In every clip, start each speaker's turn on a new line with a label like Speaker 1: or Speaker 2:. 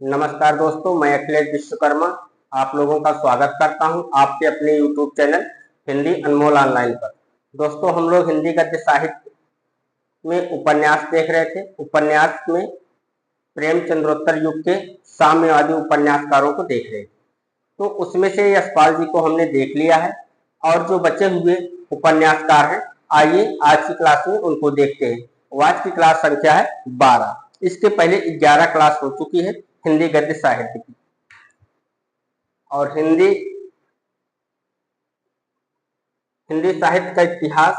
Speaker 1: नमस्कार दोस्तों, मैं अखिलेश विश्वकर्मा आप लोगों का स्वागत करता हूं आपके अपने यूट्यूब चैनल हिंदी अनमोल ऑनलाइन पर। दोस्तों, हम लोग हिंदी गद्य साहित्य में उपन्यास देख रहे थे। उपन्यास में प्रेमचंद्रोत्तर युग के साम्यवादी उपन्यासकारों को देख रहे थे, तो उसमें से यशपाल जी को हमने देख लिया है और जो बचे हुए उपन्यासकार हैं, आइए आज की क्लास में उनको देखते हैं। आज की क्लास संख्या है 12। इसके पहले 11 क्लास हो चुकी है हिंदी गद्य साहित्य की, और हिंदी साहित्य का इतिहास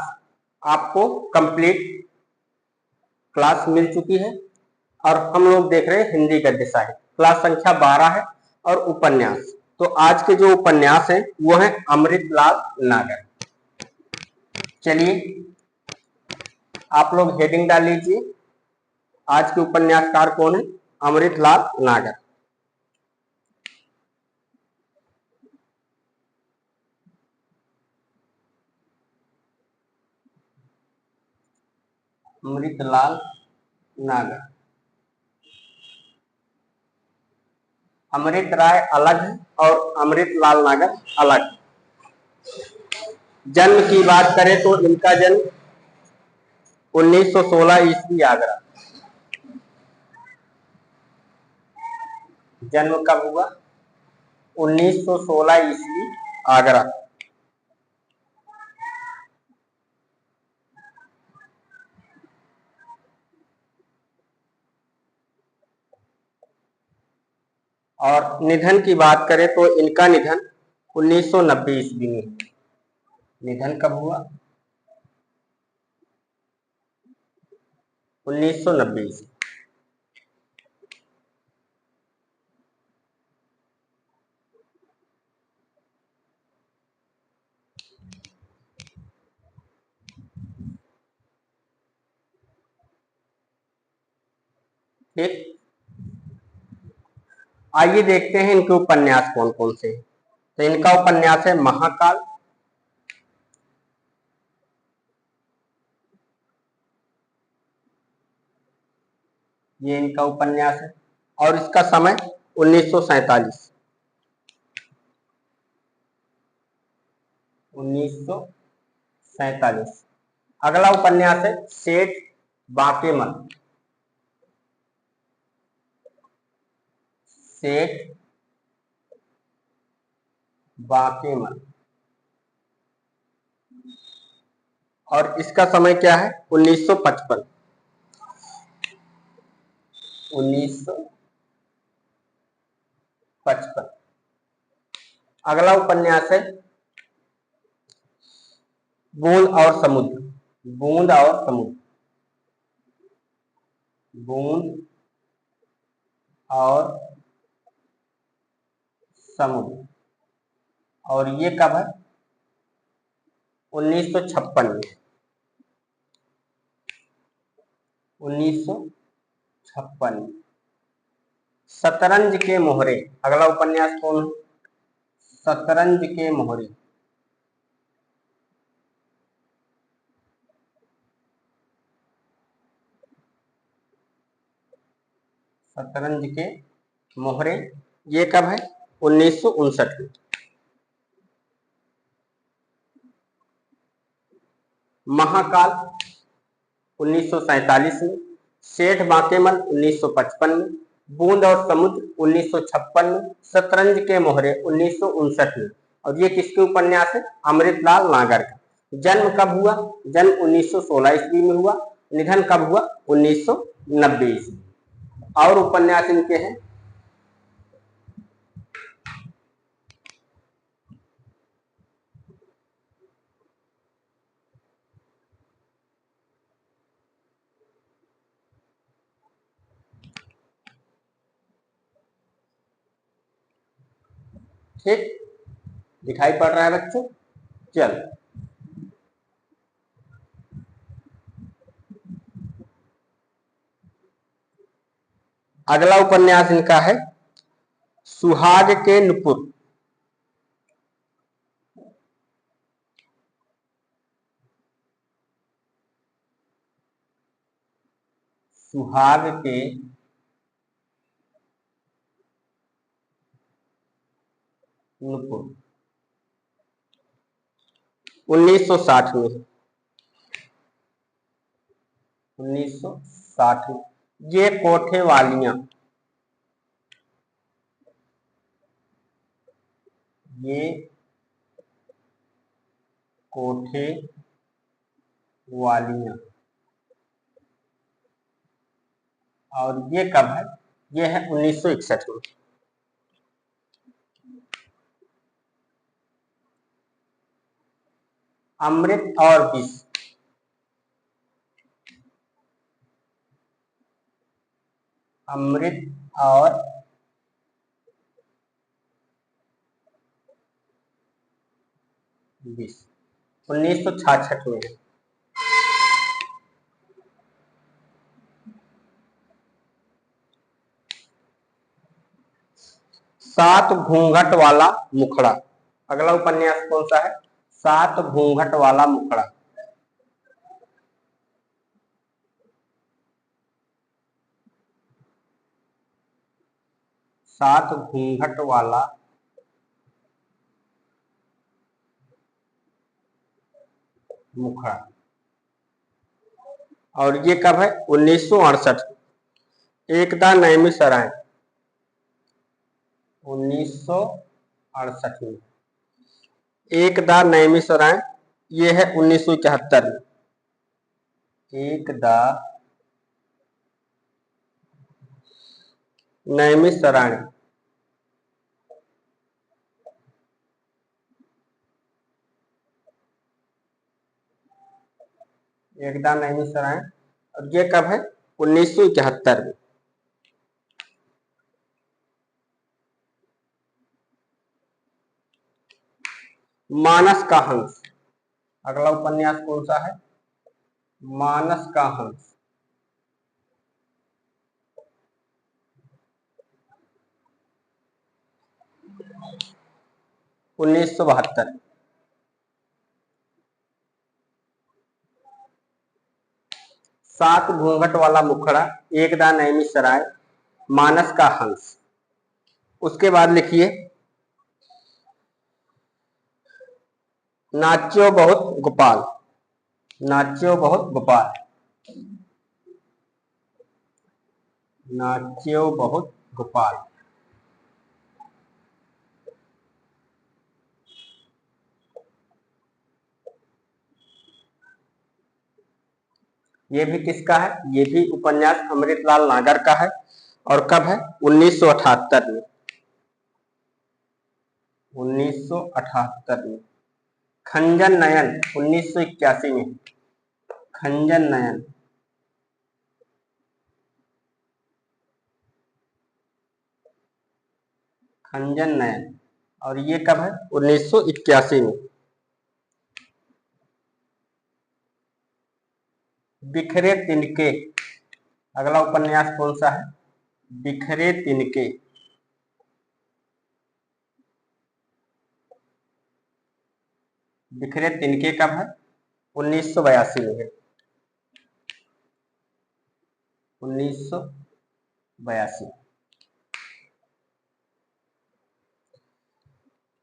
Speaker 1: आपको कंप्लीट क्लास मिल चुकी है और हम लोग देख रहे हैं हिंदी गद्य साहित्य। क्लास संख्या 12 है और उपन्यास। तो आज के जो उपन्यास हैं वो है अमृतलाल नागर। चलिए आप लोग हेडिंग डाल लीजिए, आज के उपन्यासकार कौन है? अमृतलाल नागर। अमृतलाल नागर। अमृत राय अलग है और अमृतलाल नागर अलग है। जन्म की बात करें तो इनका जन्म 1916 ईस्वी आगरा। जन्म कब हुआ? 1916 ईस्वी आगरा। और निधन की बात करें तो इनका निधन 1990 ईस्वी में। निधन कब हुआ? 1990 ईस्वी। ठीक, आइए देखते हैं इनके उपन्यास कौन कौन से हैं। तो इनका उपन्यास है महाकाल, ये इनका उपन्यास है और इसका समय 1947। 1947। अगला उपन्यास है सेठ बाकेमल। सेठ बाकेमल और इसका समय क्या है? 1955। 1955। अगला उपन्यास है बूंद और समुद्र। बूंद और समुद्र। बूंद और समुद्र और ये कब है? 1956 में। 1956 में। शतरंज के मोहरे। अगला उपन्यास कौन है? शतरंज के मोहरे। शतरंज के मोहरे ये कब है? 1959 में। महाकाल 1947 में। सेठ बाकेमल 1955 में। बूंद और समुद्र 1956 में। शतरंज के मोहरे 1959 में। और ये किसके उपन्यास है? अमृतलाल नागर का। जन्म कब हुआ? जन्म 1916 ईस्वी में हुआ। निधन कब हुआ? 1990 ईस्वी। और उपन्यास इनके हैं ठीक, दिखाई पड़ रहा है बच्चों? चल, अगला उपन्यास इनका है सुहाग के नुपुर। सुहाग के नुपुर। 1960 में, 1960 में ये कोठे वालियां, ये कोठे वालियां। और ये कब है? ये है 1961 में। अमृत और विष, अमृत और विष 1966 में है। सात घूंघट वाला मुखड़ा, अगला उपन्यास कौन सा है? सात घूंघट वाला मुखड़ा। सात घूंघट वाला मुखड़ा। और ये कब है? 1968। एकदा नैमिषारण्य, 1968 में। एकदा नैमिषारण्य ये है 1971 में। एकदा नैमिषारण्य, एकदा नैमिषारण्य। और ये कब है? 1971 में। मानस का हंस, अगला उपन्यास कौन सा है? मानस का हंस। उन्नीस सौ बहत्तर। सात घूंघट वाला मुखड़ा, एकदा नैमिषारण्य, मानस का हंस। उसके बाद लिखिए नाच्यो बहुत गोपाल, नाच्यो बहुत गोपाल, नाच्यो बहुत गोपाल। ये भी किसका है? ये भी उपन्यास अमृतलाल नागर का है। और कब है? 1978 में। 1978 में। खंजन नयन 1981 में। खंजन नयन, खंजन नयन। और ये कब है? 1981 में। बिखरे तिनके, अगला उपन्यास कौन सा है? बिखरे तिनके। बिखरे तिनके कब है? 1982 में है। 1982।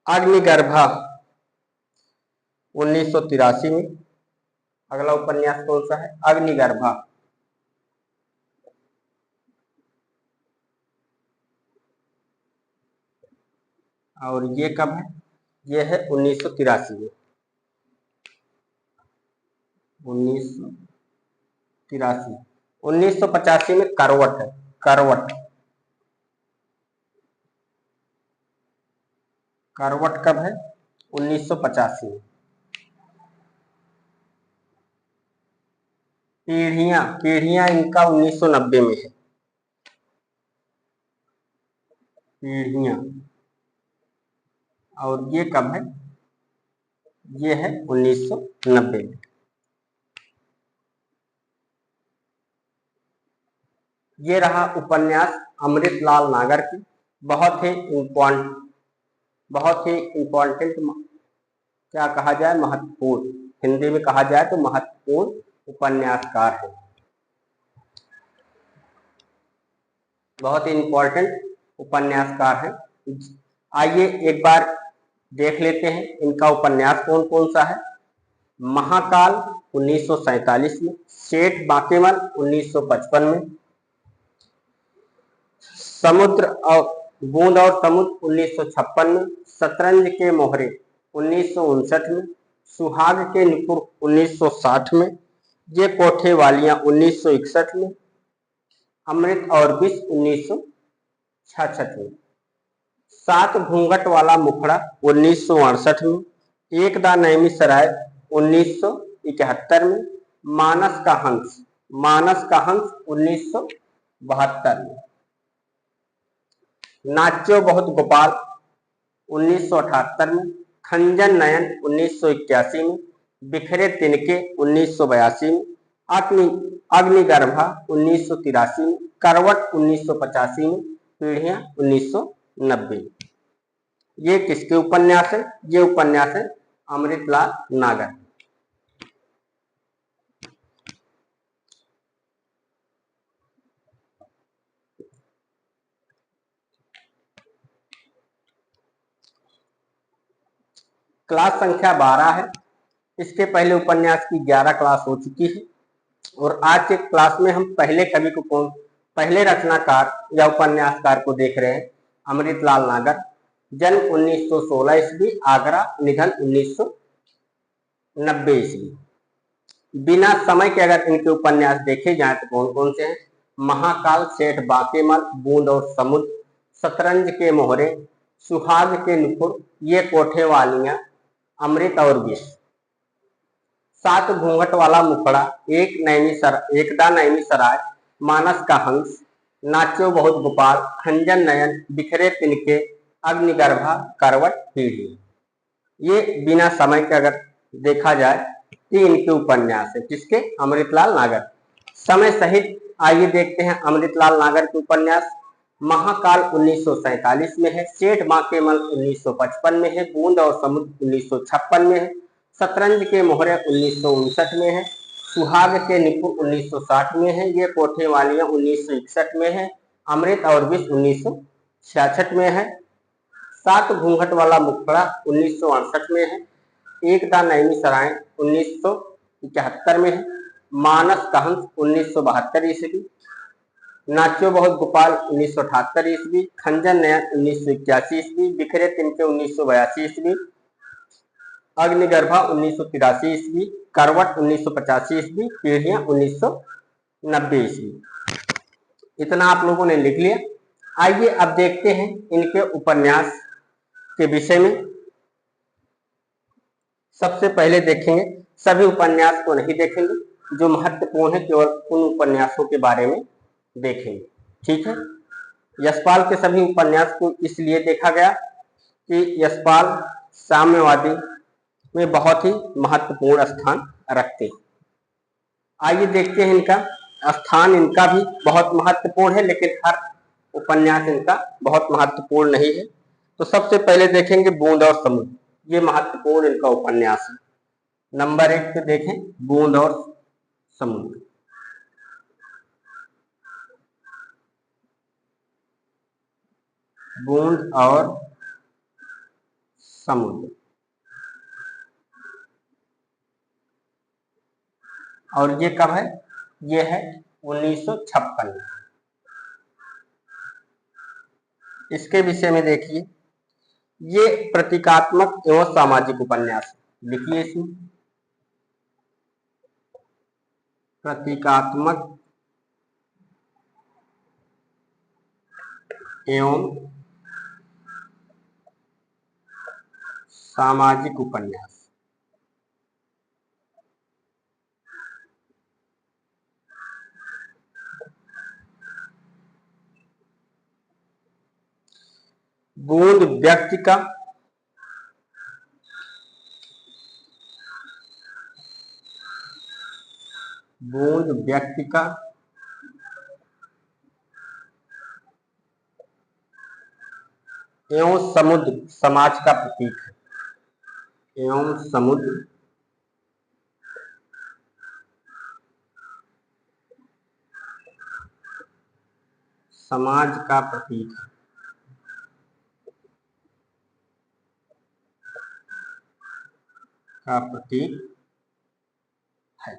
Speaker 1: अग्निगर्भा 1983 में। अगला उपन्यास कौन सा है? अग्निगर्भा। और ये कब है? ये है 1983 में। 1983। 1985 में करवट है, करवट। करवट कब है? 1985 में। पीढ़ियां, पीढ़ियां इनका 1990 में है। पीढ़ियां। और ये कब है? ये है 1990 में। ये रहा उपन्यास अमृतलाल नागर की। बहुत ही इम्पोर्टेंट, क्या कहा जाए, महत्वपूर्ण, हिंदी में कहा जाए तो महत्वपूर्ण उपन्यासकार है। बहुत ही इम्पोर्टेंट उपन्यासकार है। आइए एक बार देख लेते हैं इनका उपन्यास कौन कौन सा है। महाकाल 1947 में, सेठ बाकेमल 1955 में, समुद्र और बूंद और समुद्र 1956 में, शतरंज के मोहरे 1959 में, सुहाग के नुपुर 1960 में, ये कोठे वालियां 1961 में, अमृत और विष 1966 में, सात घूंघट वाला मुखड़ा 1968 में, एक दा नैमी सराय 1971 में, मानस का हंस 1972 में, नाच्यो बहुत गोपाल 1978 में, खंजन नयन 1981 में, बिखरे तिनके 1982 में, अग्निगर्भा 1983 में, करवट 1985 में, पीढ़ियां 1990 में। ये किसके उपन्यास है? ये उपन्यास है अमृतलाल नागर। क्लास संख्या 12 है। इसके पहले उपन्यास की 11 क्लास हो चुकी है और आज के क्लास में हम पहले कवि को पहले रचनाकार या उपन्यासकार को देख रहे हैं, अमृतलाल नागर। जन्म 1916 ईस्वी, आगरा, निधन 1990 ईस्वी। बिना समय के अगर इनके उपन्यास देखे जाए तो कौन कौन से हैं? महाकाल, सेठ बाकेमल, बूंद और समुद्र, शतरंज के मोहरे, सुहाग के नुपुर, ये कोठे वालियां, अमृत और विष, सात घूंघट वाला मुखड़ा, एकदा नैमी सराय, मानस का हंस, नाच्यो बहुत गोपाल, खंजन नयन, बिखरे तिनके, अग्निगर्भा, करवट, पीढ़ी। ये बिना समय के अगर देखा जाए कि इनके उपन्यास है। किसके? अमृतलाल नागर। समय सहित आइए देखते हैं अमृतलाल नागर के उपन्यास। महाकाल 1947 में है, सेठ बाकेमल 1955 में है, बूंद और समुद्र 1956 में है, शतरंज के मोहरे 1959 में है, सुहाग के निपुर 1960 में है, ये कोठे वालियां 1961 में है, अमृत और विष 1966 में है, सात घूंघट वाला मुखड़ा 1968 में है, एक दा नैमी सराय 1971 में है, मानस का हंस 1972 ईस्वी, नाच्यो बहुत गोपाल 1978 ईस्वी, खंजन नयन 1981 ईस्वी, बिखरे तिनके 1982 ईस्वी, अग्निगर्भा 1983 ईस्वी, करवट 1985 ईस्वी, पीढ़ियां 1990 ईस्वी। इतना आप लोगों ने लिख लिया। आइए अब देखते हैं इनके उपन्यास के विषय में। सबसे पहले देखेंगे, सभी उपन्यास को नहीं देखेंगे, जो महत्वपूर्ण है केवल उन उपन्यासों के बारे में देखेंगे। ठीक है। यशपाल के सभी उपन्यास को इसलिए देखा गया कि यशपाल साम्यवादी में बहुत ही महत्वपूर्ण स्थान रखते हैं। आइए देखते हैं इनका स्थान। इनका भी बहुत महत्वपूर्ण है, लेकिन हर उपन्यास इनका बहुत महत्वपूर्ण नहीं है। तो सबसे पहले देखेंगे बूंद और समुद्र। ये महत्वपूर्ण इनका उपन्यास है। नंबर 1 पे देखें, बूंद और समुद्र। बूंद और समुद्र, और ये कब है? ये है 1956 में। इसके विषय में देखिए, ये प्रतीकात्मक एवं सामाजिक उपन्यास। लिखिए इसमें, प्रतीकात्मक एवं सामाजिक उपन्यास। बूंद व्यक्ति का एवं समुद्र समाज का प्रतीक है। एवं समुद्र समाज का प्रतीक है। का प्रतीक है।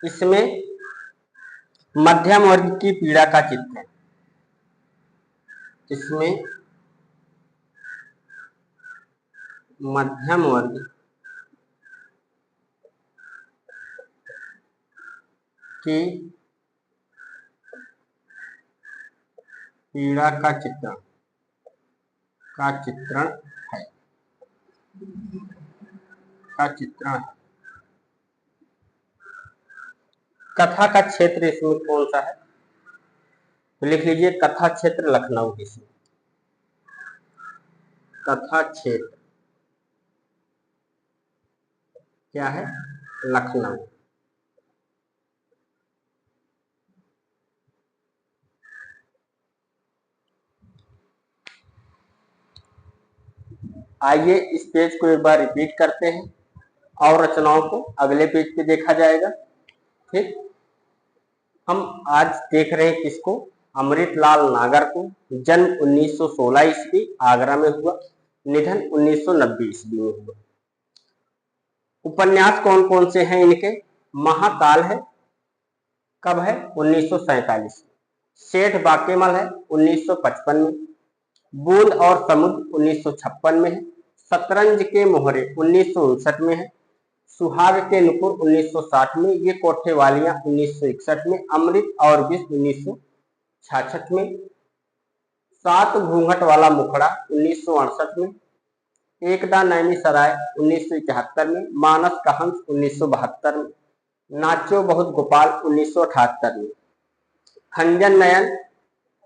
Speaker 1: इसमें मध्यम वर्ग की पीड़ा का चित्र है। इसमें मध्यम वर्ग की पीड़ा का चित्रण है। कथा का क्षेत्र इसमें कौन सा है, तो लिख लीजिए कथा क्षेत्र लखनऊ। इसमें कथा क्षेत्र क्या है, लखनऊ। आइए इस पेज को एक बार रिपीट करते हैं और रचनाओं को अगले पेज पे देखा जाएगा। ठीक, हम आज देख रहे हैं किसको, अमृतलाल नागर को। जन्म 1916 ईस्वी आगरा में हुआ, निधन 1990 ईस्वी में हुआ। उपन्यास कौन कौन से हैं इनके, महाकाल है, कब है, 1947। सेठ बाकेमल है 1955 में। बूंद और समुद्र 1956 में है। शतरंज के मोहरे 1959 में है। सुहाग के नुपुर 1960 में। ये कोठेवालियां 1961 में। अमृत और विष 1966 में। सात घूंघट वाला मुखड़ा 1968 में। एकदा नैमी सराय 1971 में। मानस का हंस 1972 में। नाचो बहुत गोपाल 1978 में। खंजन नयन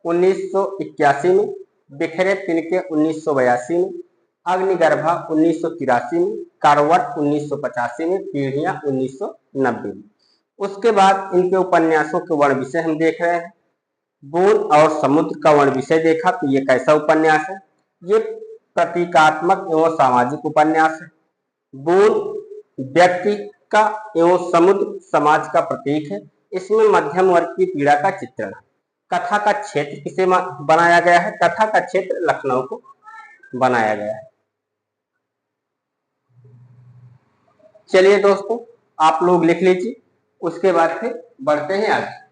Speaker 1: 1981 में। बिखरे तिनके 1982 में। अग्निगर्भा 1983 में। करवट 1985 में। पीढ़ियां 1990 में। उसके बाद इनके उपन्यासों के वर्ण विषय हम देख रहे हैं। बूंद और समुद्र का वर्ण विषय देखा तो ये कैसा उपन्यास है, ये प्रतीकात्मक एवं सामाजिक उपन्यास है। बूंद व्यक्ति का एवं समुद्र समाज का प्रतीक है। इसमें मध्यम वर्ग की पीड़ा का चित्रण है। कथा का क्षेत्र किसे बनाया गया है, कथा का क्षेत्र लखनऊ को बनाया गया है। चलिए दोस्तों, आप लोग लिख लीजिए, उसके बाद फिर बढ़ते हैं आगे।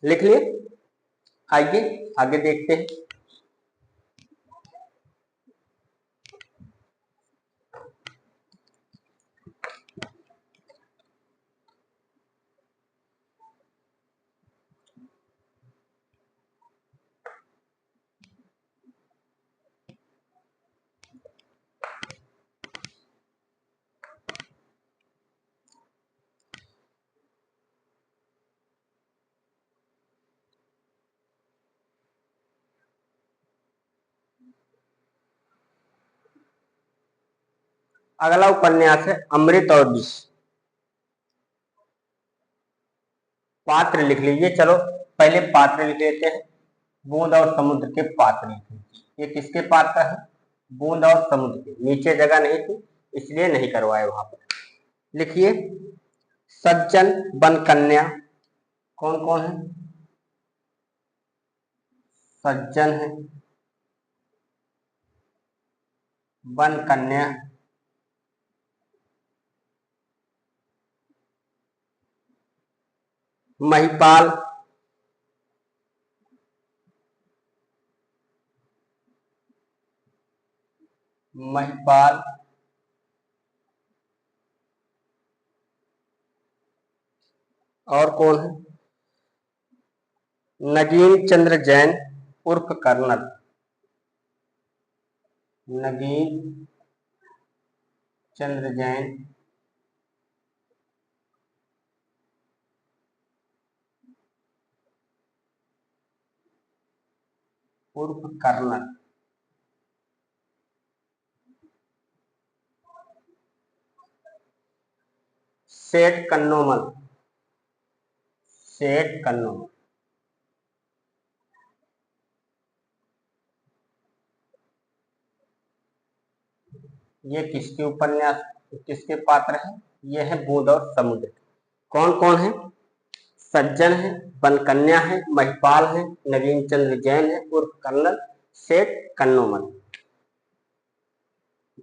Speaker 1: लिख लिए, आइए आगे देखते हैं। अगला उपन्यास है अमृत और विष। पात्र लिख लीजिए, चलो पहले पात्र लिख लेते हैं। बूंद और समुद्र के पात्र लिख लीजिए। ये किसके पात्र है, बूंद और समुद्र के। नीचे जगह नहीं थी इसलिए नहीं करवाए वहां पर। लिखिए सज्जन बन कन्या, कौन कौन है, सज्जन है, बन कन्या, महिपाल, महिपाल, और कौन है, नगीन चंद्र जैन उर्फ कर्नल, नगीन चंद्र जैन उर्फ कर्नल। सेठ कन्नोमल, सेठ कन्नोमल, ये किसके उपन्यास किसके पात्र हैं? ये है बूंद और समुद्र। कौन कौन है? सज्जन है, बनकन्या है, महिपाल है, नवीन चंद्र जैन है और कर्नल सेठ कन्नोमल।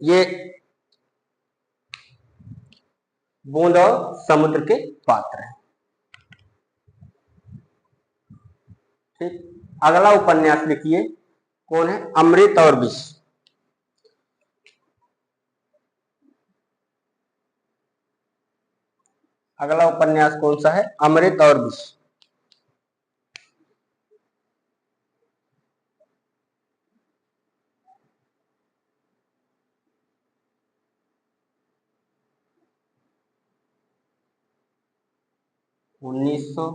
Speaker 1: ये बूंद और समुद्र के पात्र हैं। ठीक, अगला उपन्यास लिखिए। कौन है? अमृत और विष। अगला उपन्यास कौन सा है? अमृत और विष। उन्नीस सौ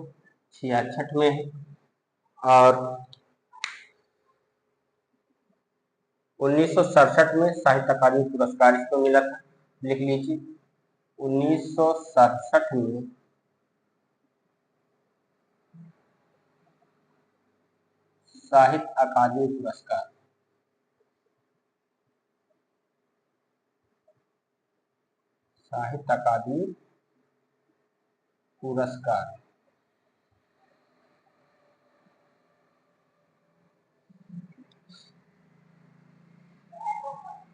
Speaker 1: छियासठ में है और 1967 में साहित्य अकादमी पुरस्कार इसको मिला था। लिख लीजिए, 1967 में साहित्य अकादमी पुरस्कार। साहित्य अकादमी पुरस्कार।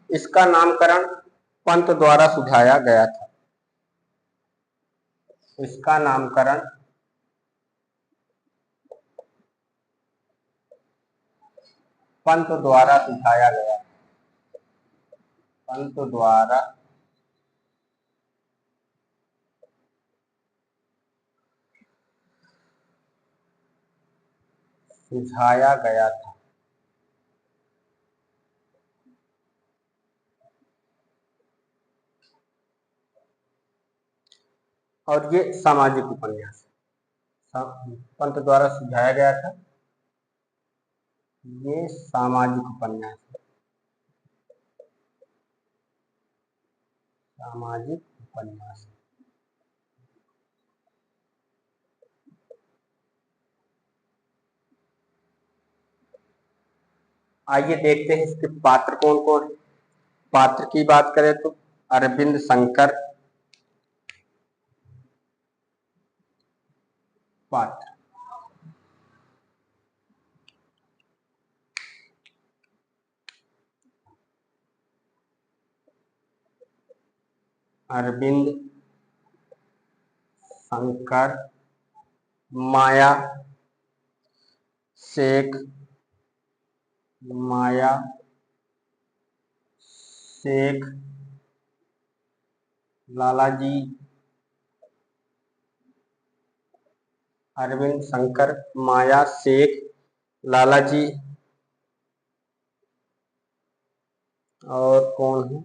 Speaker 1: इसका नामकरण पंत द्वारा सुझाया गया था। इसका नामकरण पंत द्वारा सुझाया गया। पंत द्वारा सुझाया गया था। और ये सामाजिक उपन्यास पंत द्वारा सुझाया गया था। ये सामाजिक उपन्यास है। सामाजिक उपन्यास। आइए देखते हैं इसके पात्र कौन कौन है। पात्र की बात करें तो अरविंद शंकर पात्र। अरविंद शंकर, माया शेख, माया शेख, लालाजी। अरविंद शंकर, माया शेख, लालाजी और कौन है?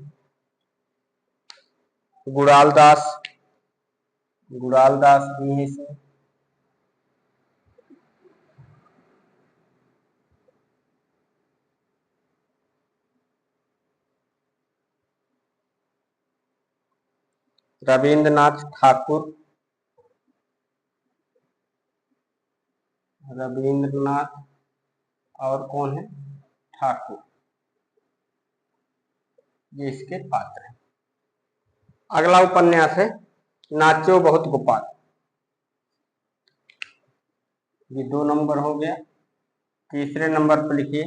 Speaker 1: गुड़ाल दास। गुड़ाल दास भी है इसमें। रविंद्रनाथ ठाकुर। रविंद्रनाथ और कौन है? ठाकुर। ये इसके पात्र हैं। अगला उपन्यास है नाचो बहुत गोपाल। ये 2 नंबर हो गया। तीसरे नंबर पर लिखिए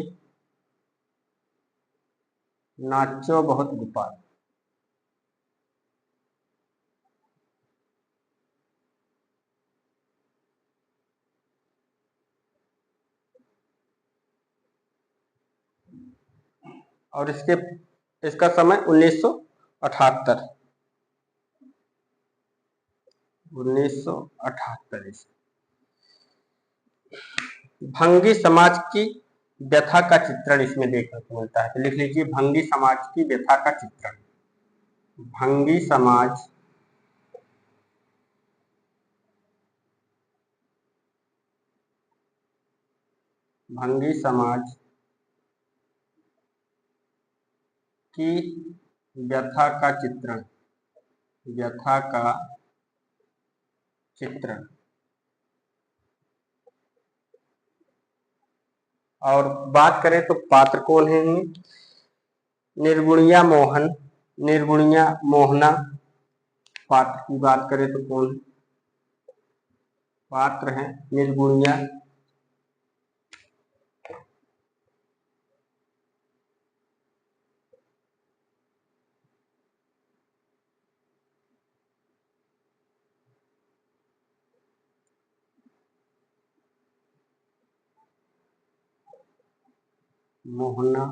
Speaker 1: नाचो बहुत गोपाल। और इसका समय 1978। 1978 भंगी समाज की व्यथा का चित्रण इसमें देखने को मिलता है। तो लिख लीजिए भंगी समाज की व्यथा का चित्रण। भंगी समाज भंगी समाज की व्यथा का चित्रण। व्यथा का चित्रण। और बात करें तो पात्र कौन है? निर्गुणिया मोहन, निर्गुणिया मोहना। पात्र की बात करें तो कौन पात्र है? निर्गुणिया। मोहना।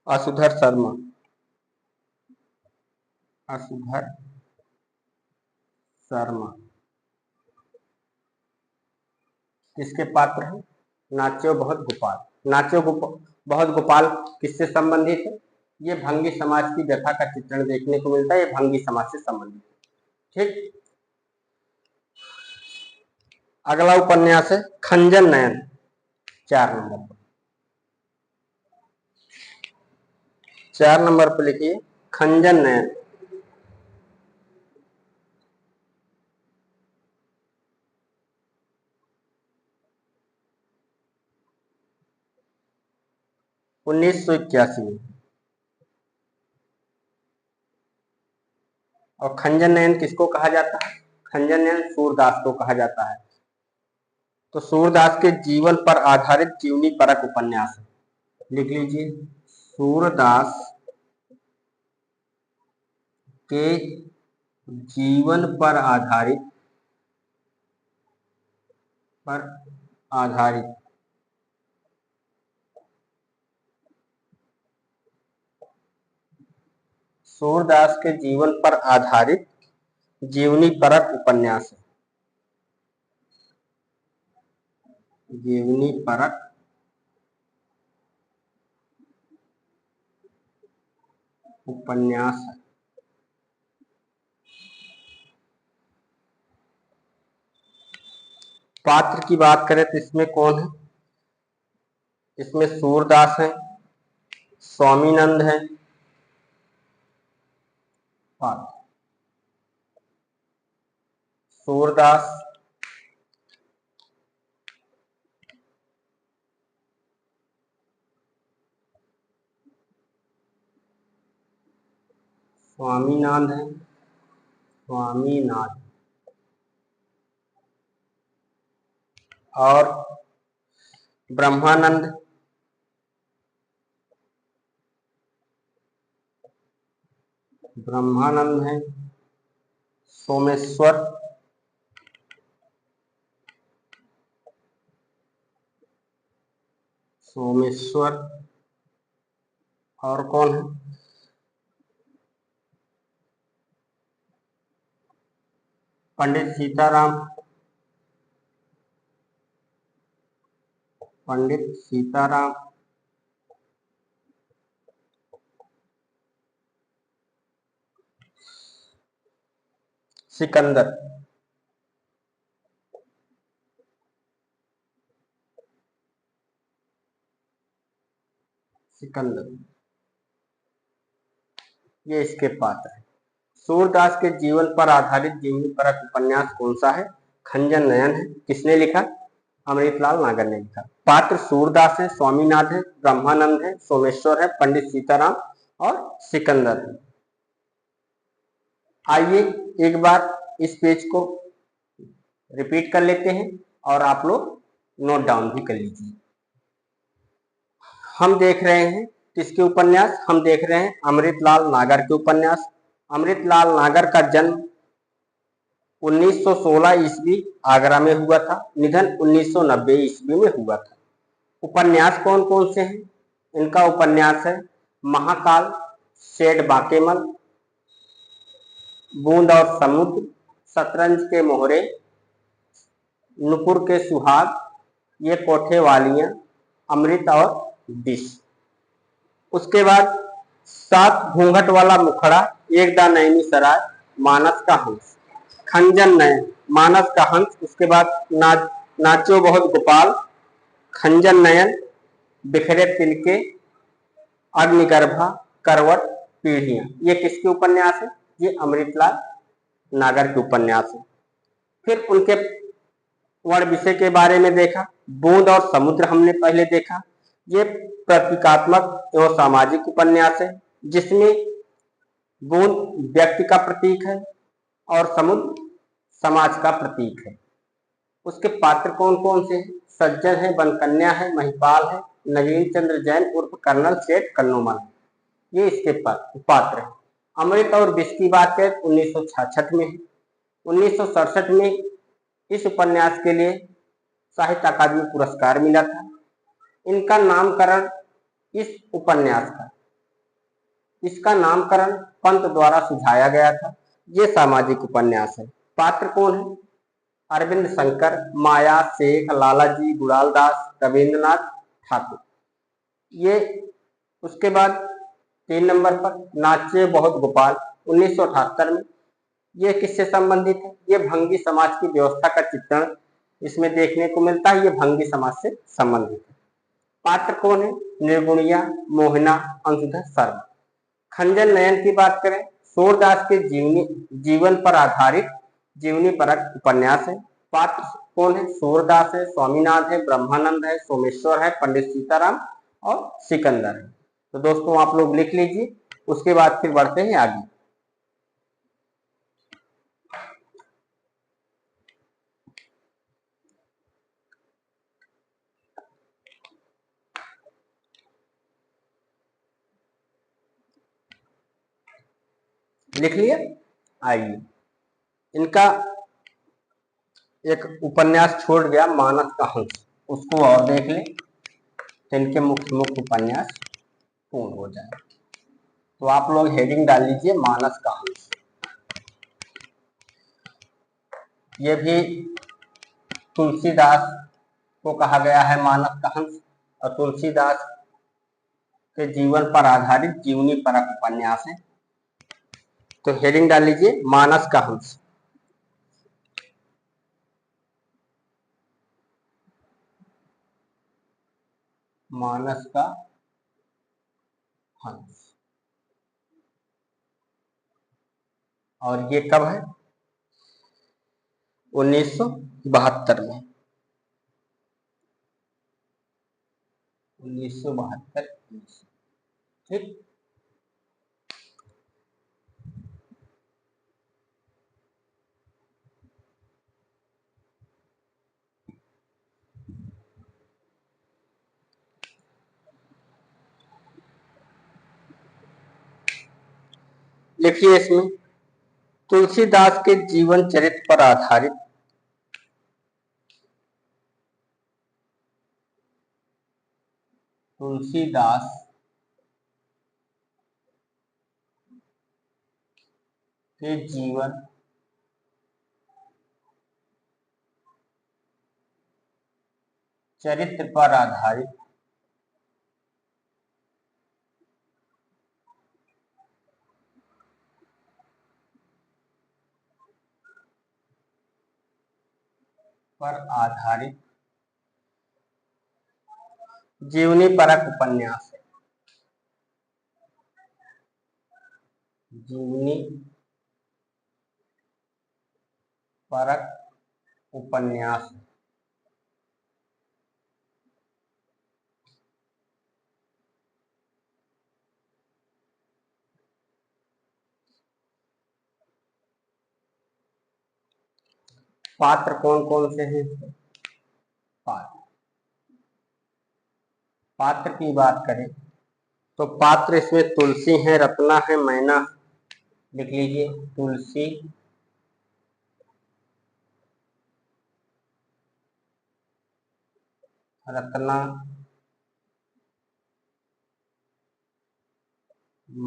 Speaker 1: असुधर शर्मा। असुधर शर्मा किसके पात्र हैं? नाच्यो बहुत गोपाल। नाच्यो बहुत गोपाल किससे संबंधित है? ये भंगी समाज की व्यथा का चित्रण देखने को मिलता है, ये भंगी समाज से संबंधित है। ठीक, अगला उपन्यास है खंजन नयन, 4 नंबर पर। 4 नंबर पर लिखिए खंजन नयन। उन्नीस सौ इक्यासी में। और खंजन नयन किसको कहा जाता है? खंजन नयन सूरदास को कहा जाता है। तो सूरदास के जीवन पर आधारित जीवनी परक उपन्यास है। लिख लीजिए, सूरदास के जीवन पर आधारित सूरदास के जीवन पर आधारित जीवनी परक उपन्यास है। जीवनी परक उपन्यास है। पात्र की बात करें तो इसमें कौन है? इसमें सूरदास है, स्वामीनंद है। पात्र सूरदास, स्वामीनाथ है, स्वामीनाथ और ब्रह्मानंद। ब्रह्मानंद है, सोमेश्वर, सोमेश्वर और कौन है? पंडित सीताराम, पंडित सीताराम सिकंदर। सिकंदर ये इसके पात्र है। सूरदास के जीवन पर आधारित जीवनी परक उपन्यास कौन सा है? खंजन नयन है। किसने लिखा? अमृतलाल नागर ने लिखा। पात्र सूरदास है, स्वामीनाथ है, ब्रह्मानंद है, सोमेश्वर है, पंडित सीताराम और सिकंदर है। आइए एक बार इस पेज को रिपीट कर लेते हैं और आप लोग नोट डाउन भी कर लीजिए। हम देख रहे हैं किसके उपन्यास? हम देख रहे हैं अमृतलाल नागर के उपन्यास। अमृतलाल नागर का जन्म 1916 ईस्वी आगरा में हुआ था। निधन 1990 ईस्वी में हुआ था। उपन्यास कौन कौन से हैं? इनका उपन्यास है महाकाल, शेड बाकेमल, बूंद और समुद्र, शतरंज के मोहरे, नुपुर के सुहाग, ये कोठे वालियां, अमृत और विष। उसके बाद 7 घूंघट वाला मुखड़ा, एक दा नैनी सराय, मानस का हंस, खंजन नयन, मानस का हंस। उसके बाद नाचो बहुत गोपाल, खंजन नयन, बिखरे तिनके, अग्निगर्भा, करवट, पीढ़ियां। ये किसके उपन्यास है? ये अमृतलाल नागर के उपन्यास है। फिर उनके वर्ण विषय के बारे में देखा। बूंद और समुद्र हमने पहले देखा। ये प्रतीकात्मक एवं सामाजिक उपन्यास है जिसमें बूंद व्यक्ति का प्रतीक है और समुद्र समाज का प्रतीक है। उसके पात्र कौन कौन से हैं? सज्जन है, बनकन्या है, महिपाल है, नवीन चंद्र जैन उर्फ कर्नल सेठ कन्नोमल, ये इसके पात्र है। अमृत और विष की बात करें 1966 में है। 1967 में इस उपन्यास के लिए साहित्य अकादमी पुरस्कार मिला था। इनका नामकरण इस उपन्यास का इसका नामकरण पंत द्वारा सुझाया गया था। ये सामाजिक उपन्यास है। पात्र कौन है? अरविंद शंकर, माया शेख, लालाजी गुड़ालदास, रविंद्रनाथ ठाकुर। ये उसके बाद 3 नंबर पर नाचे बहुत गोपाल 1978 में। ये किससे संबंधित है? ये भंगी समाज की व्यवस्था का चित्रण इसमें देखने को मिलता है। ये भंगी समाज से संबंधित है। पात्र कौन है? निर्गुणिया, मोहना, अंशुधर शर्मा। खंजन नयन की बात करें, सूरदास के जीवन पर आधारित जीवनी परक उपन्यास है। पात्र कौन है? सूरदास है, स्वामीनाथ है, ब्रह्मानंद है, सोमेश्वर है, पंडित सीताराम और सिकंदर है। तो दोस्तों आप लोग लिख लीजिए, उसके बाद फिर बढ़ते हैं आगे। लिख लिए? आइए, इनका एक उपन्यास छोड़ गया मानस का हंस, उसको और देख लें तो इनके मुख्य उपन्यास पूर्ण हो जाए। तो आप लोग हेडिंग डाल लीजिए मानस का हंस। ये भी तुलसीदास को कहा गया है मानस का हंस, और तुलसीदास के जीवन पर आधारित जीवनी परक उपन्यास है। तो हेडिंग डाल लीजिए मानस का हंस। मानस का हंस। और ये कब है? 1972 में। 1972। ठीक। लिखिए इसमें तुलसीदास के जीवन चरित्र पर आधारित तुलसीदास के जीवन चरित्र पर आधारित जीवनी परक उपन्यास है। जीवनी परक उपन्यास। पात्र कौन कौन से हैं? पात्र पात्र की बात करें तो पात्र इसमें तुलसी है, रत्ना है, मैना। लिख लीजिए तुलसी, रत्ना,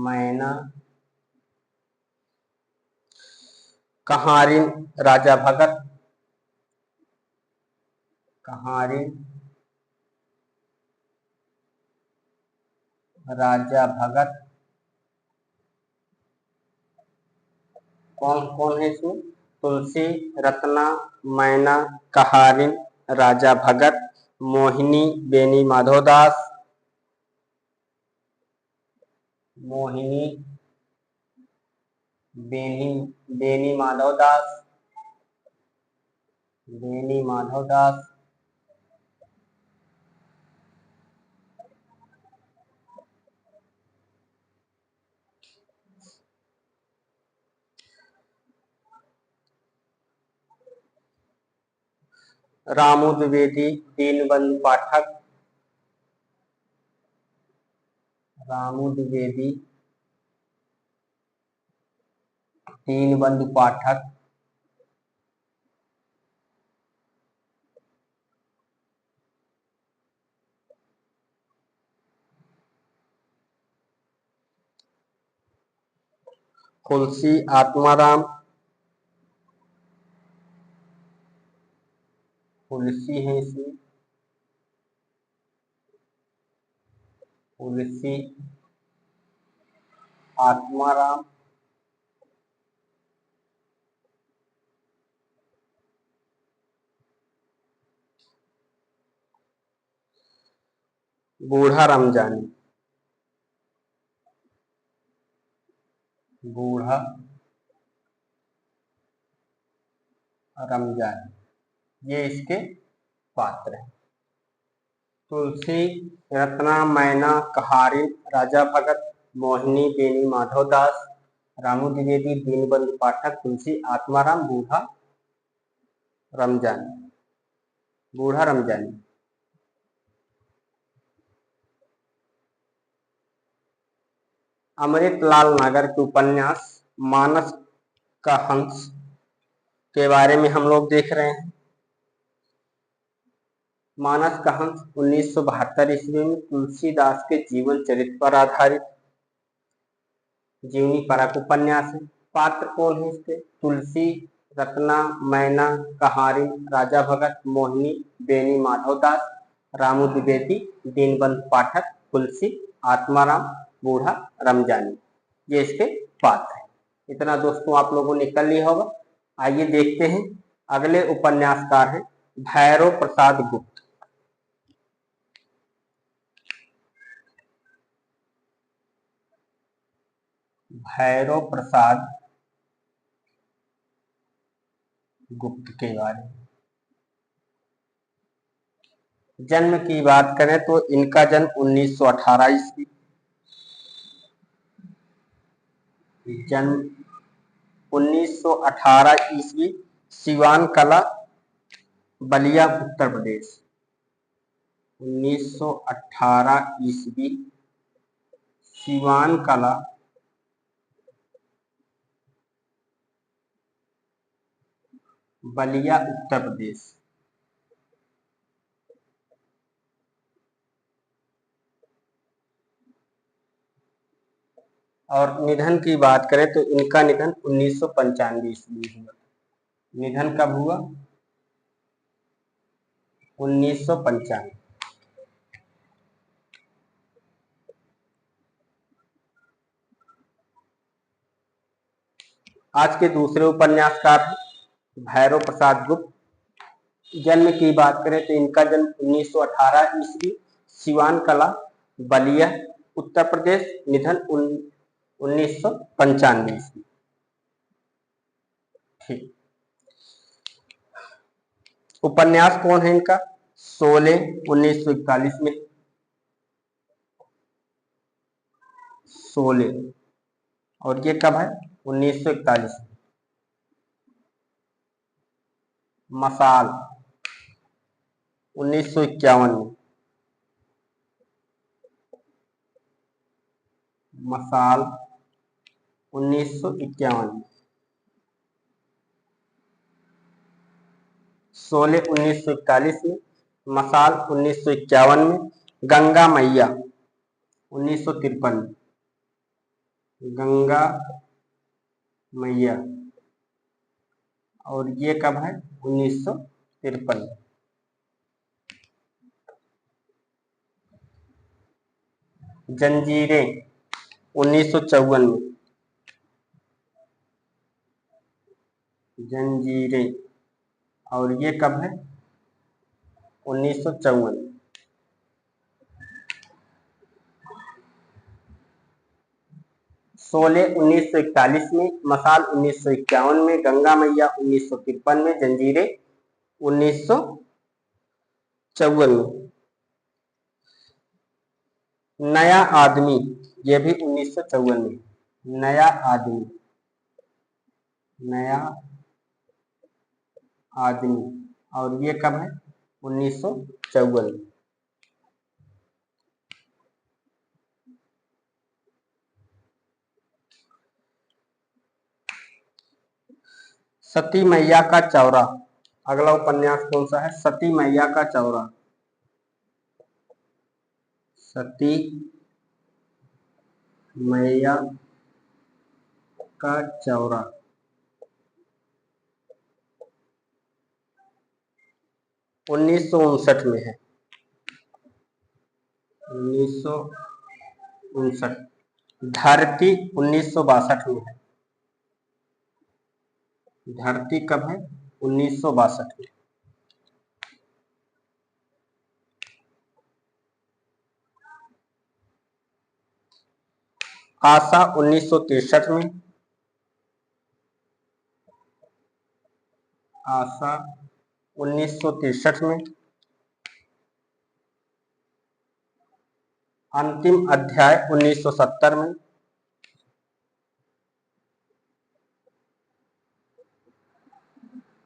Speaker 1: मैना, कहारिन, राजा भगत, कहारिन, राजा भगत। कौन कौन है इसमें? तुलसी, रत्ना, मैना, कहारिन, राजा भगत, मोहिनी, बेनी माधवदास, मोहिनी, बेनी बेनी माधवदास, बेनी माधवदास, रामू द्विवेदी, दीनबंधु पाठक, रामू द्विवेदी, दीनबंधु पाठक, तुलसी आत्माराम, तुलसी है इसमें, तुलसी आत्माराम, बूढ़ा रमजानी, बूढ़ा रमजानी, ये इसके पात्र हैं। तुलसी, रत्ना, मैना, कहारिन, राजा भगत, मोहिनी, बेनी माधवदास, रामू द्विवेदी, दीनबंधु पाठक, तुलसी आत्माराम, बूढ़ा रमजानी, बूढ़ा रमजानी। अमृतलाल नागर के उपन्यास मानस का हंस के बारे में हम लोग देख रहे हैं। मानस का हंस 1972 ईस्वी में तुलसीदास के जीवन चरित्र पर आधारित जीवनी परक उपन्यास है। पात्र कौन है इसके? तुलसी, रत्ना, मैना, कहारिन, राजा भगत, मोहिनी, बेनी माधवदास, रामू द्विवेदी, दीनबंधु पाठक, तुलसी आत्माराम, बूढ़ा रमजानी, ये इसके पात्र हैं। इतना दोस्तों आप लोगों ने कर लिया होगा। आइए देखते हैं अगले उपन्यासकार हैं भैरव प्रसाद गुप्त। भैरव प्रसाद गुप्त के बारे में जन्म की बात करें तो इनका जन्म 1918 ईस्वी, जन्म 1918 ईस्वी, सिवान कला, बलिया, उत्तर प्रदेश। 1918 ईस्वी, सिवान कला, बलिया, उत्तर प्रदेश। और निधन की बात करें तो इनका निधन 1995 ईस्वी हुआ। निधन कब हुआ? 1995। आज के दूसरे उपन्यासकार भैरव प्रसाद गुप्त। जन्म की बात करें तो इनका जन्म 1918 ईस्वी, सिवान कला, बलिया, उत्तर प्रदेश। निधन 1995 ईस्वी। ठीक। उपन्यास कौन है इनका? शोले 1941 में, शोले। और ये कब है? 1941 में। मसाल 1951 में, मसाल 1951 में। शोले 1941 में, मसाल 1951 में, गंगा मैया 1953 में, गंगा मैया। और ये कब है? 1953 में। जंजीरें 1954 में, जंजीरें। और ये कब है? 1954 में। शोले 1941 में, मसाल 1951 में, गंगा मैया 1953 में, जंजीरें 1954 में। नया आदमी, ये भी 1954 में। नया आदमी, नया आदमी और ये कब है? 1954। सती मैया का चौरा, अगला उपन्यास कौन सा है? सती मैया का चौरा। सती मैया का चौरा 1959 में है। 1959। धरती 1962 में है। धरती कब है? 1962 में। आशा 1963 में। आशा 1963 में। अंतिम अध्याय 1970 में।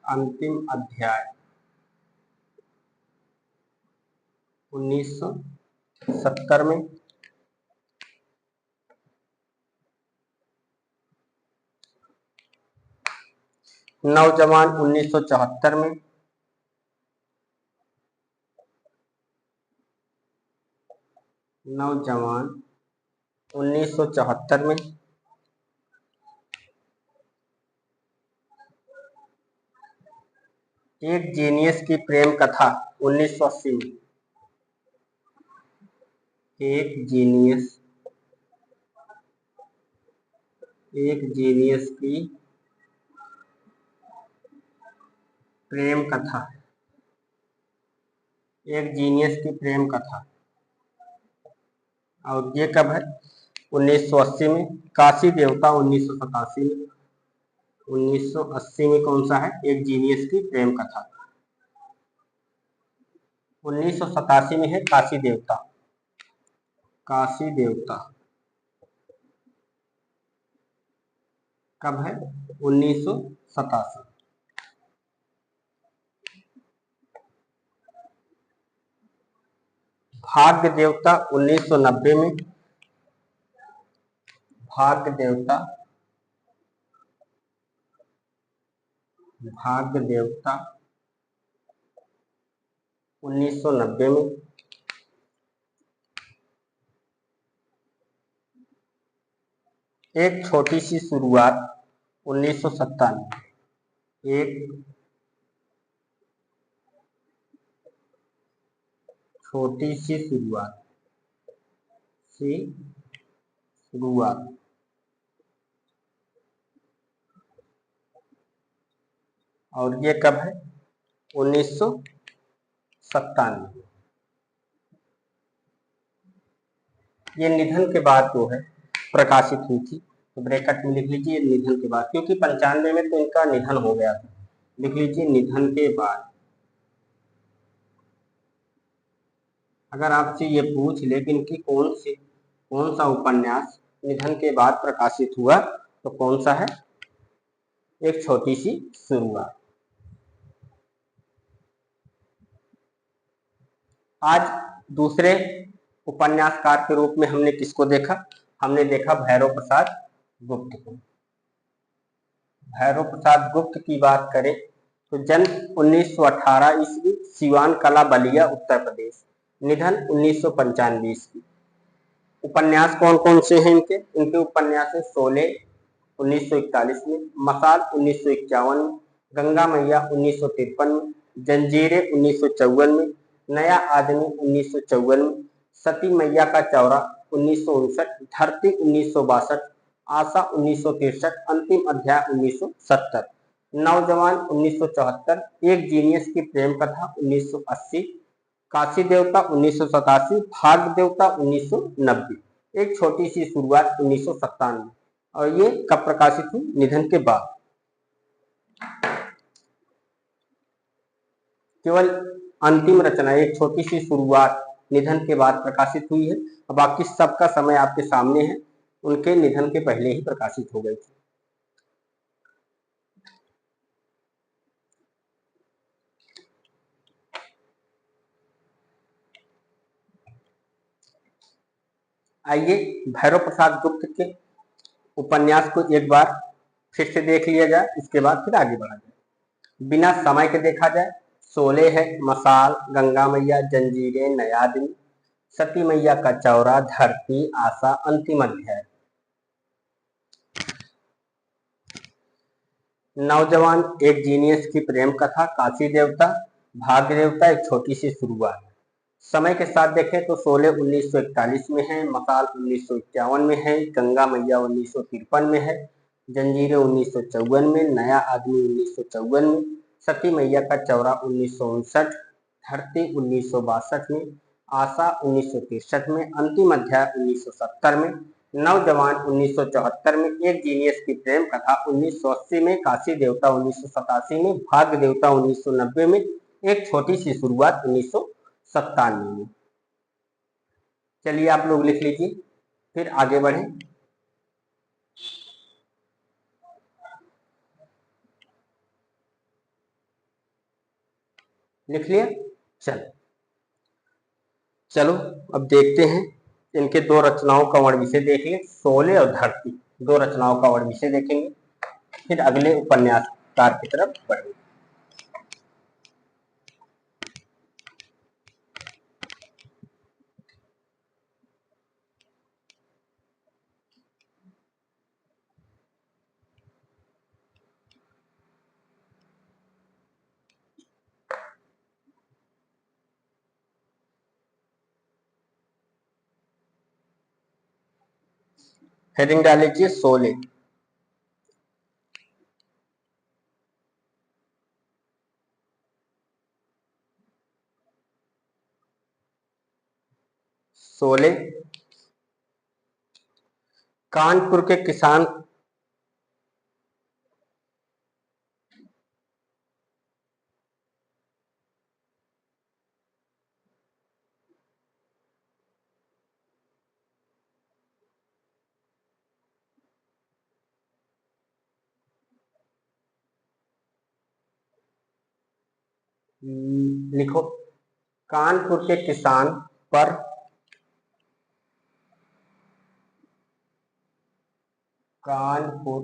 Speaker 1: अंतिम अध्याय 1970 में। नौजवान 1974 में। नौजवान 1974 में। एक जीनियस की प्रेम कथा 1980 में। एक जीनियस की प्रेम कथा। एक जीनियस की प्रेम कथा। और ये कब है? 1980 में। काशी देवता 1987 में। 1980 में कौन सा है? एक जीनियस की प्रेम कथा। 1987 में है काशी देवता। काशी देवता कब है? 1987। भाग्य देवता 1990 में। भाग्य देवता 1990 में। एक छोटी सी शुरुआत 1997। एक छोटी सी शुरुआत और ये कब है? 1997। ये निधन के बाद जो है प्रकाशित हुई थी, तो ब्रैकेट में लिख लीजिए निधन के बाद, क्योंकि 95 में तो इनका निधन हो गया था। लिख लीजिए निधन के बाद। अगर आपसे ये पूछ ले कि इनकी कौन सा उपन्यास निधन के बाद प्रकाशित हुआ, तो कौन सा है? एक छोटी सी शुरुआत। आज दूसरे उपन्यासकार के रूप में हमने किसको देखा? हमने देखा भैरव प्रसाद गुप्त को। भैरव प्रसाद गुप्त की बात करें तो जन्म 1918 ईस्वी, सिवान कला बलिया उत्तर प्रदेश। निधन 1995 ईस्वी। उपन्यास कौन कौन से हैं इनके? इनके उपन्यास है शोले 1941 में, मसाल 1951 में, गंगा मैया 1953 में, जंजीरें 1954 में, नया आदमी 1954 में, सती मैया का चौरा 1959, धरती 1962, आशा 1963, अंतिम अध्याय 1970, नौजवान 1974, एक जीनियस की प्रेम कथा 1980, काशी देवता 1987, भाग्य देवता 1990, एक छोटी सी शुरुआत 1997। और ये कब प्रकाशित हुई? निधन के बाद। केवल अंतिम रचना एक छोटी सी शुरुआत निधन के बाद प्रकाशित हुई है, और बाकी सबका समय आपके सामने है, उनके निधन के पहले ही प्रकाशित हो गई थी। आइए भैरव प्रसाद गुप्त के उपन्यास को एक बार फिर से देख लिया जाए, इसके बाद फिर आगे बढ़ा जाए। बिना समय के देखा जाए, शोले है, मसाल, गंगा मैया, जंजीरें, नया आदमी, सती मैया का चौरा, धरती, आशा, अंतिम अध्याय। नौजवान एक जीनियस की प्रेम कथा, काशी देवता, भाग्य देवता, एक छोटी सी शुरुआत। समय के साथ देखें तो शोले 1941 में है, मसाल 1951 में है, गंगा मैया 1953 में है, जंजीरें 1954 में, नया आदमी 1954 में, सती मैया का चौरा 1959, धरती 1962 में, आशा 1963 में, अंतिम अध्याय 1970 में, नौजवान 1974 में, एक जीनियस की प्रेम कथा 1980 में, काशी देवता 1987 में, भाग्य देवता 1990 में, एक छोटी सी शुरुआत 1997 में। चलिए आप लोग लिख लीजिए, फिर आगे बढ़ें। लिख लिया? चलो अब देखते हैं इनके दो रचनाओं का वर्ण विषय देख लें। शोले और धरती दो रचनाओं का वर्ण विषय देखेंगे, फिर अगले उपन्यासकार की तरफ बढ़ेंगे। हेडिंग डाल लीजिए शोले। शोले कानपुर के किसान लिखो, कानपुर के किसान पर कानपुर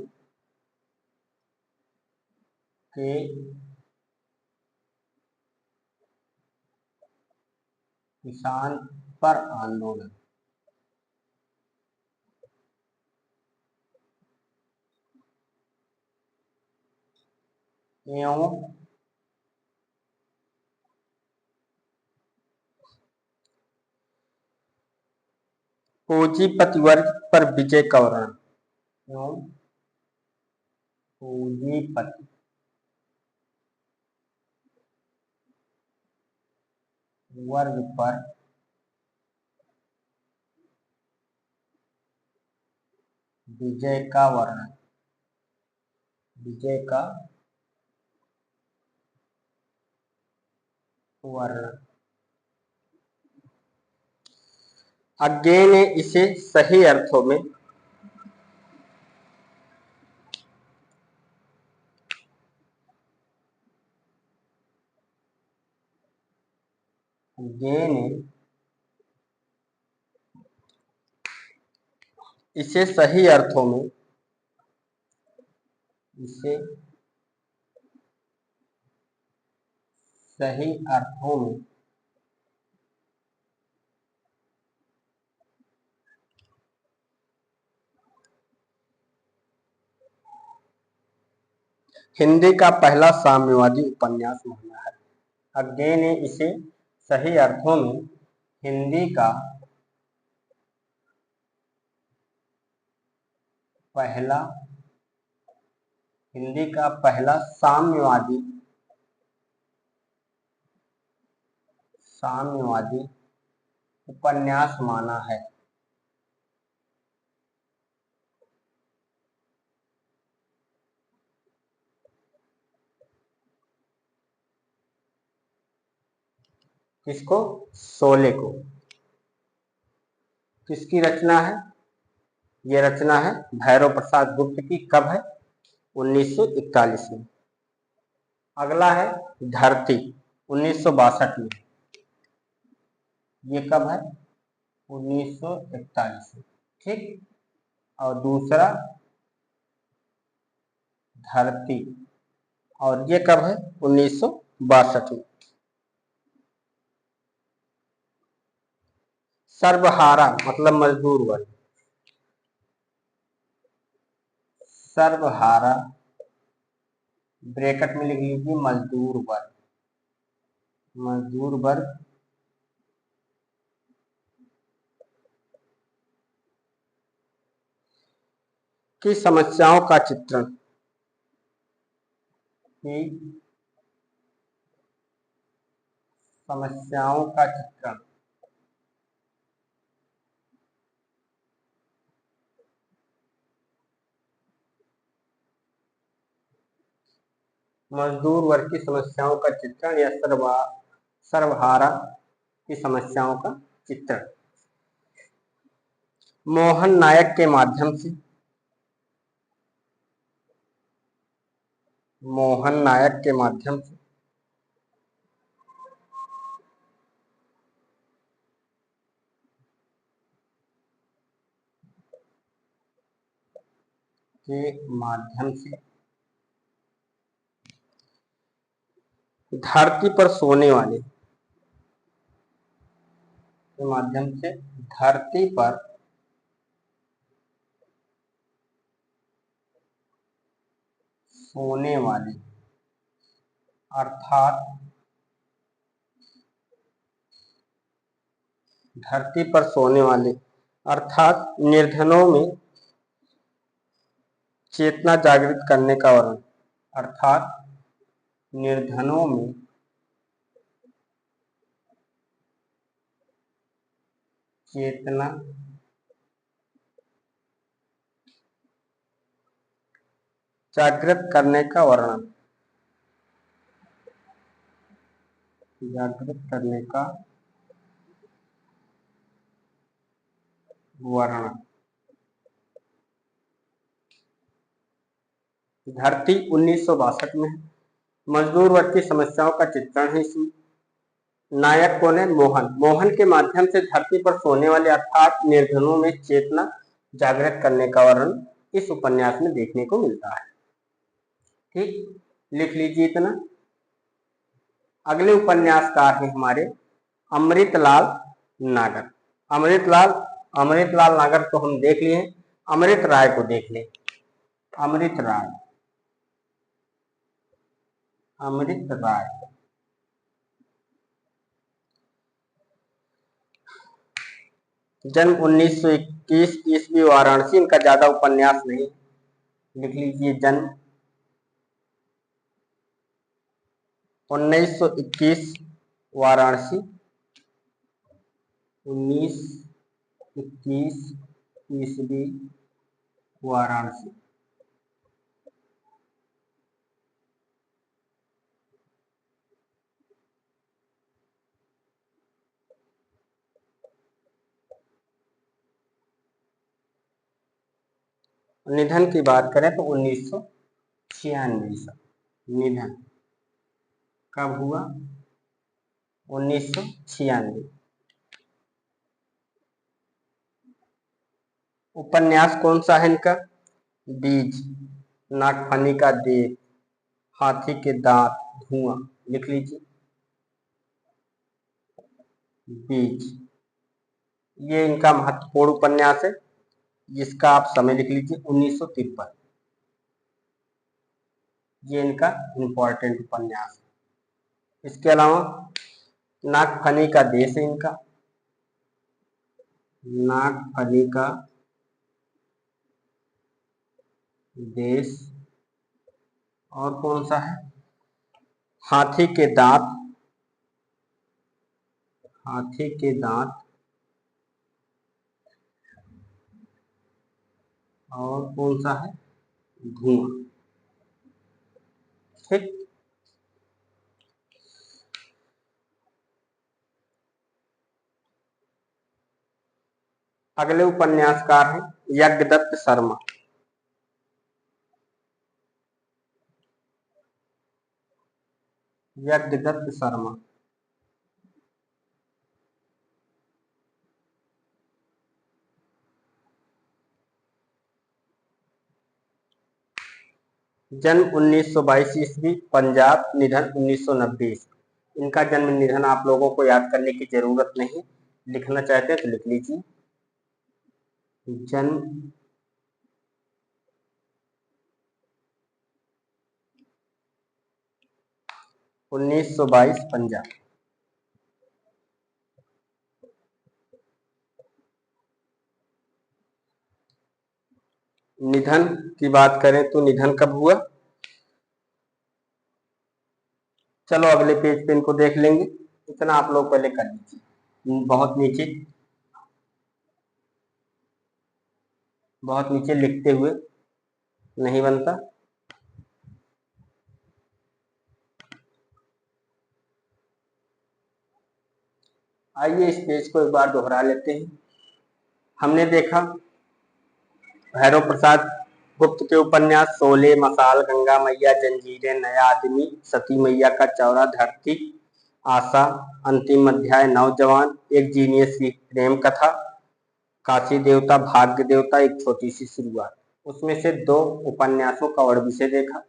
Speaker 1: के किसान पर आंदोलन एवं पूंजीपति वर्ग पर विजय का वर्णन। एवं पूंजीपति वर्ग पर विजय का वर्णन। विजय का वर्णन। अज्ञे ने इसे सही अर्थों में अज्ञे ने इसे सही अर्थों में इसे सही अर्थों में हिंदी का पहला साम्यवादी उपन्यास माना है। अज्ञे ने इसे सही अर्थों में हिंदी का पहला साम्यवादी उपन्यास माना है। किसको? शोले को। किसकी रचना है? ये रचना है भैरव प्रसाद गुप्त की। कब है? 1941 में। अगला है धरती, 1962 में। ये कब है? 1941, ठीक। और दूसरा धरती, और ये कब है? 1962 में। सर्वहारा मतलब मजदूर वर्ग, सर्वहारा ब्रैकेट में लिख लीजिए मजदूर वर्ग, मजदूर वर्ग की समस्याओं का चित्रण, की समस्याओं का चित्रण। मजदूर वर्ग की समस्याओं का चित्रण या सर्वहारा की समस्याओं का चित्रण। मोहन नायक के माध्यम से, मोहन नायक के माध्यम से धरती पर सोने वाले, के माध्यम से धरती पर सोने वाले, अर्थात धरती पर सोने वाले अर्थात निर्धनों में चेतना जागृत करने का वर्णन, अर्थात निर्धनों में चेतना जागृत करने का वर्णन, जागृत करने का वर्णन। धरती 1962 में है। मजदूर वर्ग की समस्याओं का चित्रण है इसमें। नायक कौन है? मोहन। मोहन के माध्यम से धरती पर सोने वाले अर्थात निर्धनों में चेतना जागृत करने का वर्णन इस उपन्यास में देखने को मिलता है, ठीक। लिख लीजिए इतना। अगले उपन्यासकार हैं हमारे अमृतलाल नागर। अमृतलाल नागर को हम देख लिए। अमृत राय को देख लें। अमृत राय जन्म 1921 ईस्वी, वाराणसी। इनका ज्यादा उपन्यास नहीं, लिख लीजिए जन्म 1921 वाराणसी, 1921 ईस्वी वाराणसी। निधन की बात करें तो 1996, निधन कब हुआ? 1996। उपन्यास कौन सा है इनका? बीज, नागफनी का देह, हाथी के दांत, धुआं। लिख लीजिए बीज। ये इनका महत्वपूर्ण उपन्यास है जिसका आप समय लिख लीजिए 1953। ये इनका इंपॉर्टेंट उपन्यास है। इसके अलावा नागफनी का देश है इनका, नागफनी का देश। और कौन सा है? हाथी के दांत, हाथी के दांत। और कौन सा है? धुआं, ठीक। अगले उपन्यासकार हैं यज्ञदत्त शर्मा। यज्ञदत्त शर्मा जन्म 1922 ईस्वी पंजाब, निधन 1990 ईस्वी। इनका जन्म निधन आप लोगों को याद करने की जरूरत नहीं, लिखना चाहते हैं तो लिख लीजिए। जन्म 1922 पंजाब। निधन की बात करें तो निधन कब हुआ? चलो अगले पेज पे इनको देख लेंगे, इतना आप लोग पहले कर लीजिए। बहुत नीचे लिखते हुए नहीं बनता। आइए इस पेज को एक बार दोहरा लेते हैं। हमने देखा भैरव प्रसाद गुप्त के उपन्यास शोले, मसाल, गंगा मैया, जंजीरें, नया आदमी, सती मैया का चौरा, धरती, आशा, अंतिम अध्याय, नौजवान, एक जीनियस की प्रेम कथा, काशी देवता, भाग्य देवता, एक छोटी सी शुरुआत। उसमें से 2 उपन्यासों का वर्ग विषय देखा।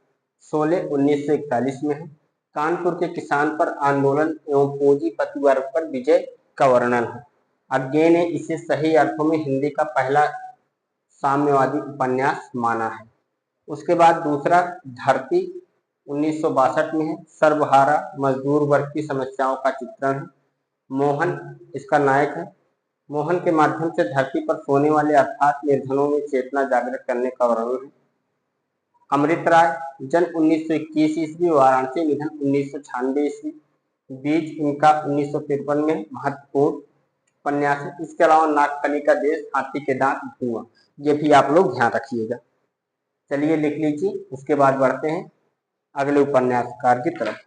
Speaker 1: शोले 1941 में है, कानपुर के किसान पर आंदोलन एवं पूंजीपति वर्ग पर विजय का वर्णन है। अज्ञे ने इसे सही अर्थों में हिंदी का पहला साम्यवादी उपन्यास माना है। उसके बाद दूसरा धरती 1962 में है, सर्वहारा मजदूर वर्ग की समस्याओं का चित्रण है। मोहन इसका नायक है। मोहन के माध्यम से धरती पर सोने वाले अर्थात निर्धनों में चेतना जागृत करने का वर्णन है। अमृत राय जन्म 1921 ईस्वी, वाराणसी, निधन 1996 ईस्वी। बीज इनका 1953 में महत्वपूर्ण उपन्यास है। इसके अलावा नागफनी का देश, हाथी के दांत, धुआं, ये भी आप लोग ध्यान रखिएगा। चलिए लिख लीजिए, उसके बाद बढ़ते हैं अगले उपन्यासकार की तरफ।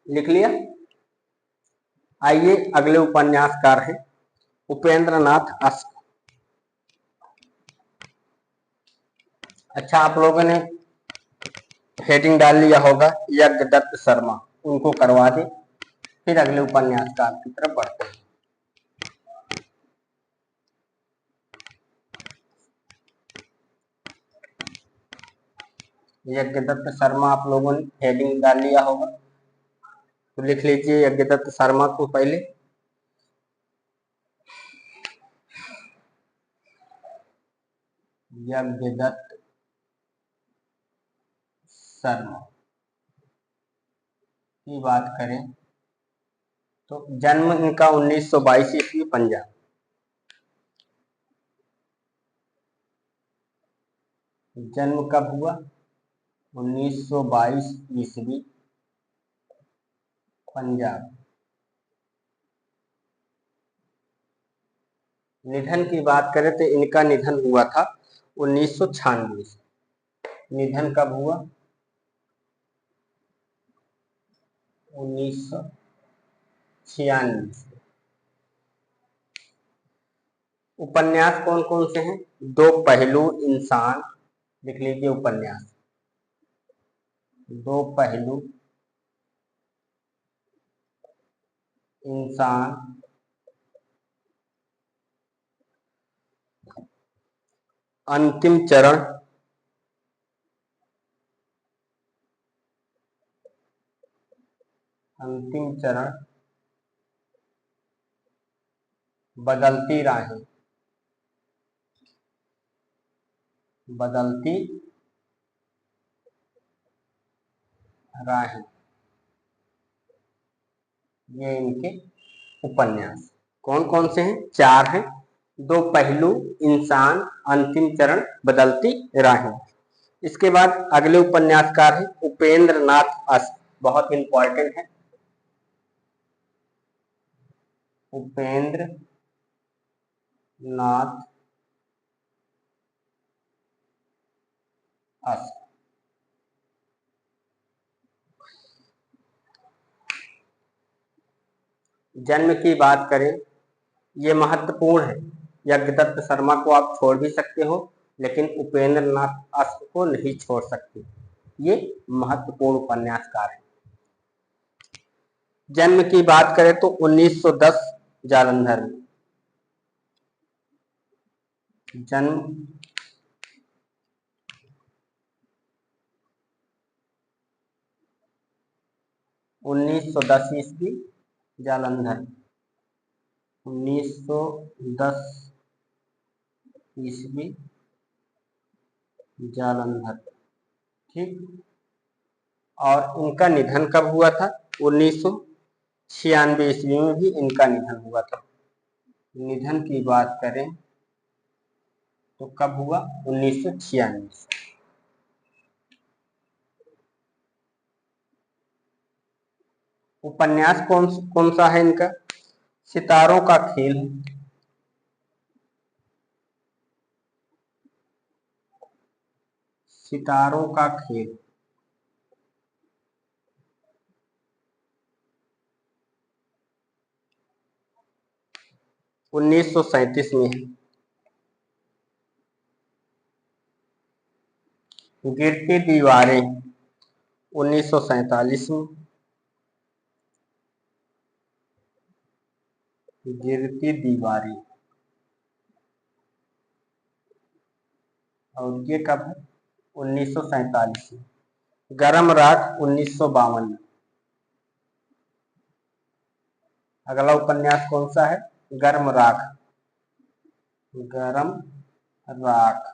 Speaker 1: लिख लिया? आइए अगले उपन्यासकार हैं उपेंद्र नाथ अश्क। अच्छा, आप लोगों ने हेडिंग डाल लिया होगा यज्ञदत्त शर्मा, उनको करवा दे, फिर अगले उपन्यासकार की तरफ बढ़ते हैं। यज्ञदत्त शर्मा आप लोगों ने हेडिंग डाल लिया होगा, तो लिख लीजिए यज्ञदत्त शर्मा को पहले। यज्ञदत्त शर्मा की बात करें तो जन्म इनका 1922 ईस्वी पंजाब। जन्म कब हुआ? 1922 ईस्वी पंजाब। निधन की बात करें तो इनका निधन हुआ था 1996 से। निधन कब हुआ? 1996 से। उपन्यास कौन कौन से हैं? 2 पहलू, इंसान, लिख लीजिए उपन्यास। 2 पहलू, इंसान, अंतिम चरण, अंतिम चरण, बदलती राहें, बदलती राहें, ये इनके उपन्यास कौन कौन से हैं? 4 हैं। 2 पहलू, इंसान, अंतिम चरण, बदलती राहें। इसके बाद अगले उपन्यासकार हैं उपेंद्र नाथ अश्क, बहुत इंपॉर्टेंट है। उपेंद्र नाथ अश्क। जन्म की बात करें, ये महत्वपूर्ण है। यज्ञदत्त शर्मा को आप छोड़ भी सकते हो, लेकिन उपेंद्र नाथ अश्क को नहीं छोड़ सकते। ये महत्वपूर्ण उपन्यासकार है। जन्म की बात करें तो 1910 जालंधर में जन्म। 1910 ईस्वी जालंधर। 1910 ईस्वी जालंधर। ठीक। और इनका निधन कब हुआ था? 1996 ईस्वी में भी इनका निधन हुआ था। निधन की बात करें तो कब हुआ? 1996। उपन्यास कौन कौन सा है इनका? सितारों का खेल। सितारों का खेल। उन्नीस सौ सैंतीस में है। गिरती दीवारें 1947 में। गिरती दीवारें। और ये कब है? 1947 में। गरम रात 1952 में। अगला उपन्यास कौन सा है? गर्म राख। गरम राख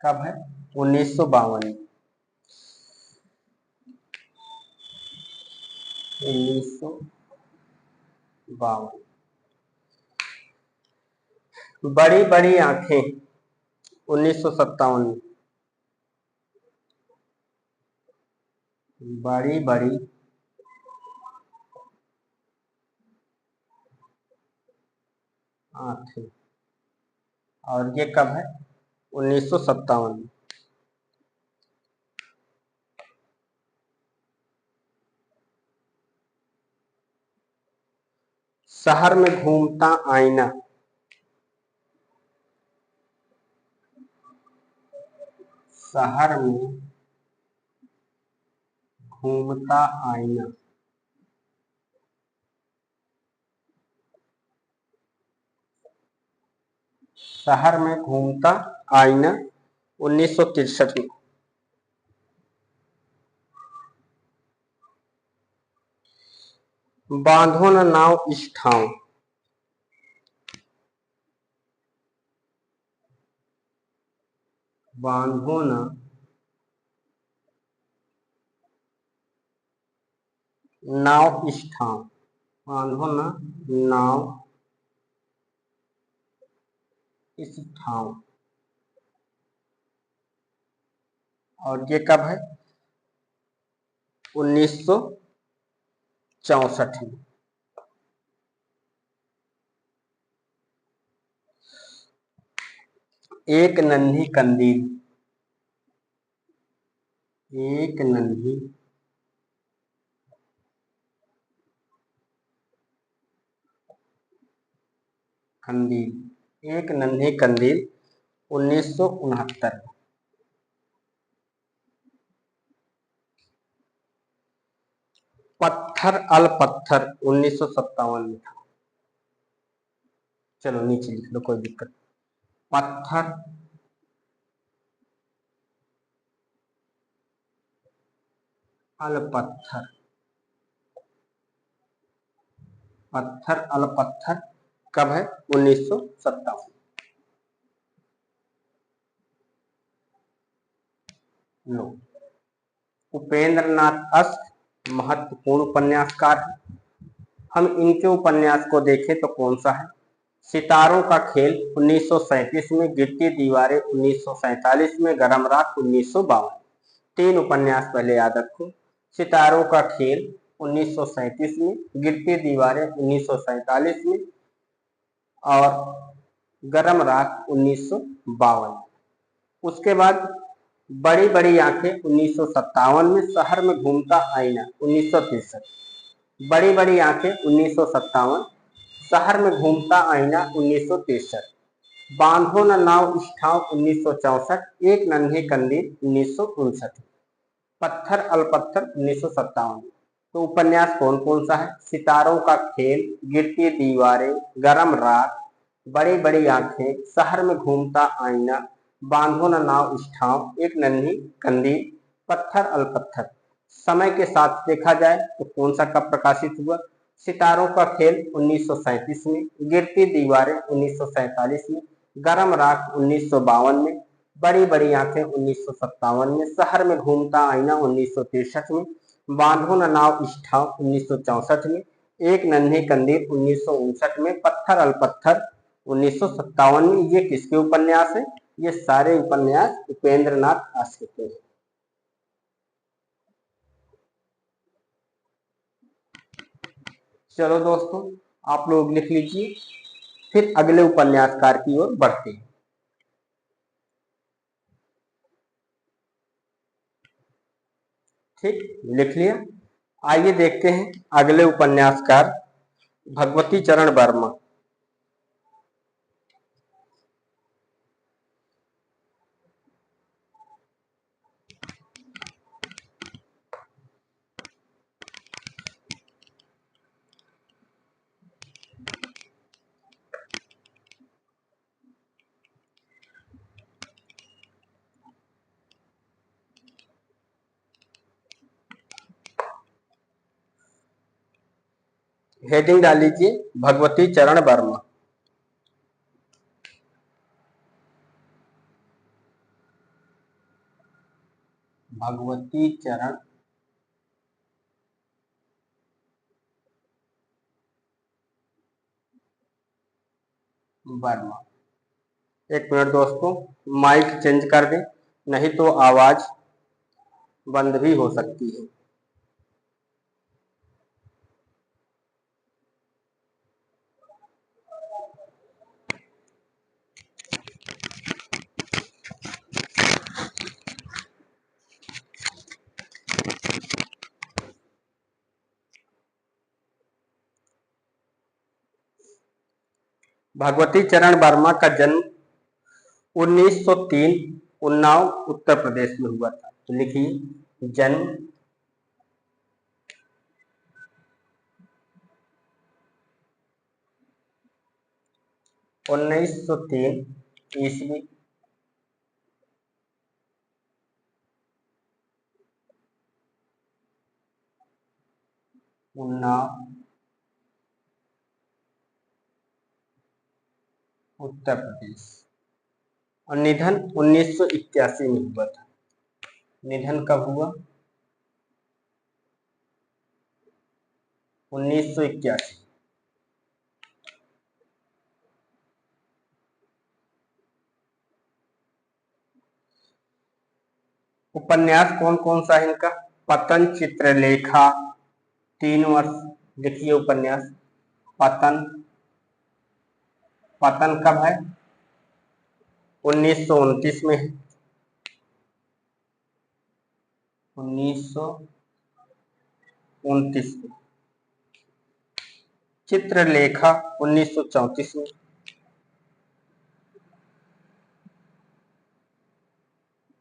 Speaker 1: कब है? 1952 में। 1952। बड़ी बड़ी आंखें 1957 में। बड़ी बड़ी आंखें। और ये कब है? 1957 में। शहर में घूमता आईना। शहर में घूमता आईना। शहर में घूमता आईना 1963 में। बांधो न नाव इस ठाव। बांधो न नाव इस ठाव। बांधो न नाव इस ठाव। और ये कब है? 1964 में। एक नन्ही कंदील। एक नन्ही कंदील। एक नन्ही कंदील 1969 में। पत्थर अल पत्थर 1957 में था। चलो नीचे लिख लो, कोई दिक्कत। पत्थर अल पत्थर। पत्थर अल पत्थर कब है? 1957। लो। उपेंद्र नाथ अश्क महत्वपूर्ण उपन्यासकार है। हम इनके उपन्यास को देखें तो कौन सा है? सितारों का खेल 1937 में। गिरती दीवारें 1947 में। गरम रात 1952। तीन उपन्यास पहले याद रखो। सितारों का खेल 1937 में। गिरती दीवारें 1947 में। और गरम रात 1952। उसके बाद बड़ी बड़ी आंखें 1957 में। शहर में घूमता आईना 1963। बड़ी बड़ी आंखें 1957। शहर में घूमता आईना 1963। बांधो न नाव इस ठाव 1964। एक नन्हे कंदील 1959। पत्थर अलपत्थर 1957। तो उपन्यास कौन कौन सा है? सितारों का खेल, गिरती दीवारें, गरम रात, बड़ी बड़ी आंखें, शहर में घूमता आईना, बांधो न नाव उष्ठाव, एक नन्ही कंदील, पत्थर अलपत्थर। समय के साथ देखा जाए तो कौन सा कब प्रकाशित हुआ? सितारों का खेल 1937 में, गिरती दीवारें 1947 में, गरम रात 1952 में, बड़ी बड़ी आंखें 1957 में, शहर में घूमता आईना 1963 में, बांधो न नाव इष्ठाव 1964 में, एक नन्ही कंदील 1959 में, पत्थर अलपत्थर 1957 में। ये किसके उपन्यास है? ये सारे उपन्यास उपेंद्र नाथ आश्रित के हैं। चलो दोस्तों, आप लोग लिख लीजिए, फिर अगले उपन्यासकार की ओर बढ़ते हैं। ठीक, लिख लिया। आइए देखते हैं अगले उपन्यासकार भगवती चरण वर्मा। हेडिंग डाल लीजिए, भगवती चरण वर्मा। भगवती चरण वर्मा। एक मिनट दोस्तों, माइक चेंज कर दें, नहीं तो आवाज बंद भी हो सकती है। भगवती चरण वर्मा का जन्म 1903 उन्नाव उत्तर प्रदेश में हुआ था। तो लिखिए, जन्म 1903 ईस्वी उन्नाव उत्तर प्रदेश, और निधन 1981 में हुआ था। निधन कब हुआ? 1981। उपन्यास कौन कौन सा है इनका? पतन, चित्रलेखा, 3 वर्ष। लिखिए उपन्यास। पतन, पतन कब है? 1929 में है। 1929 में। चित्रलेखा 1934 में।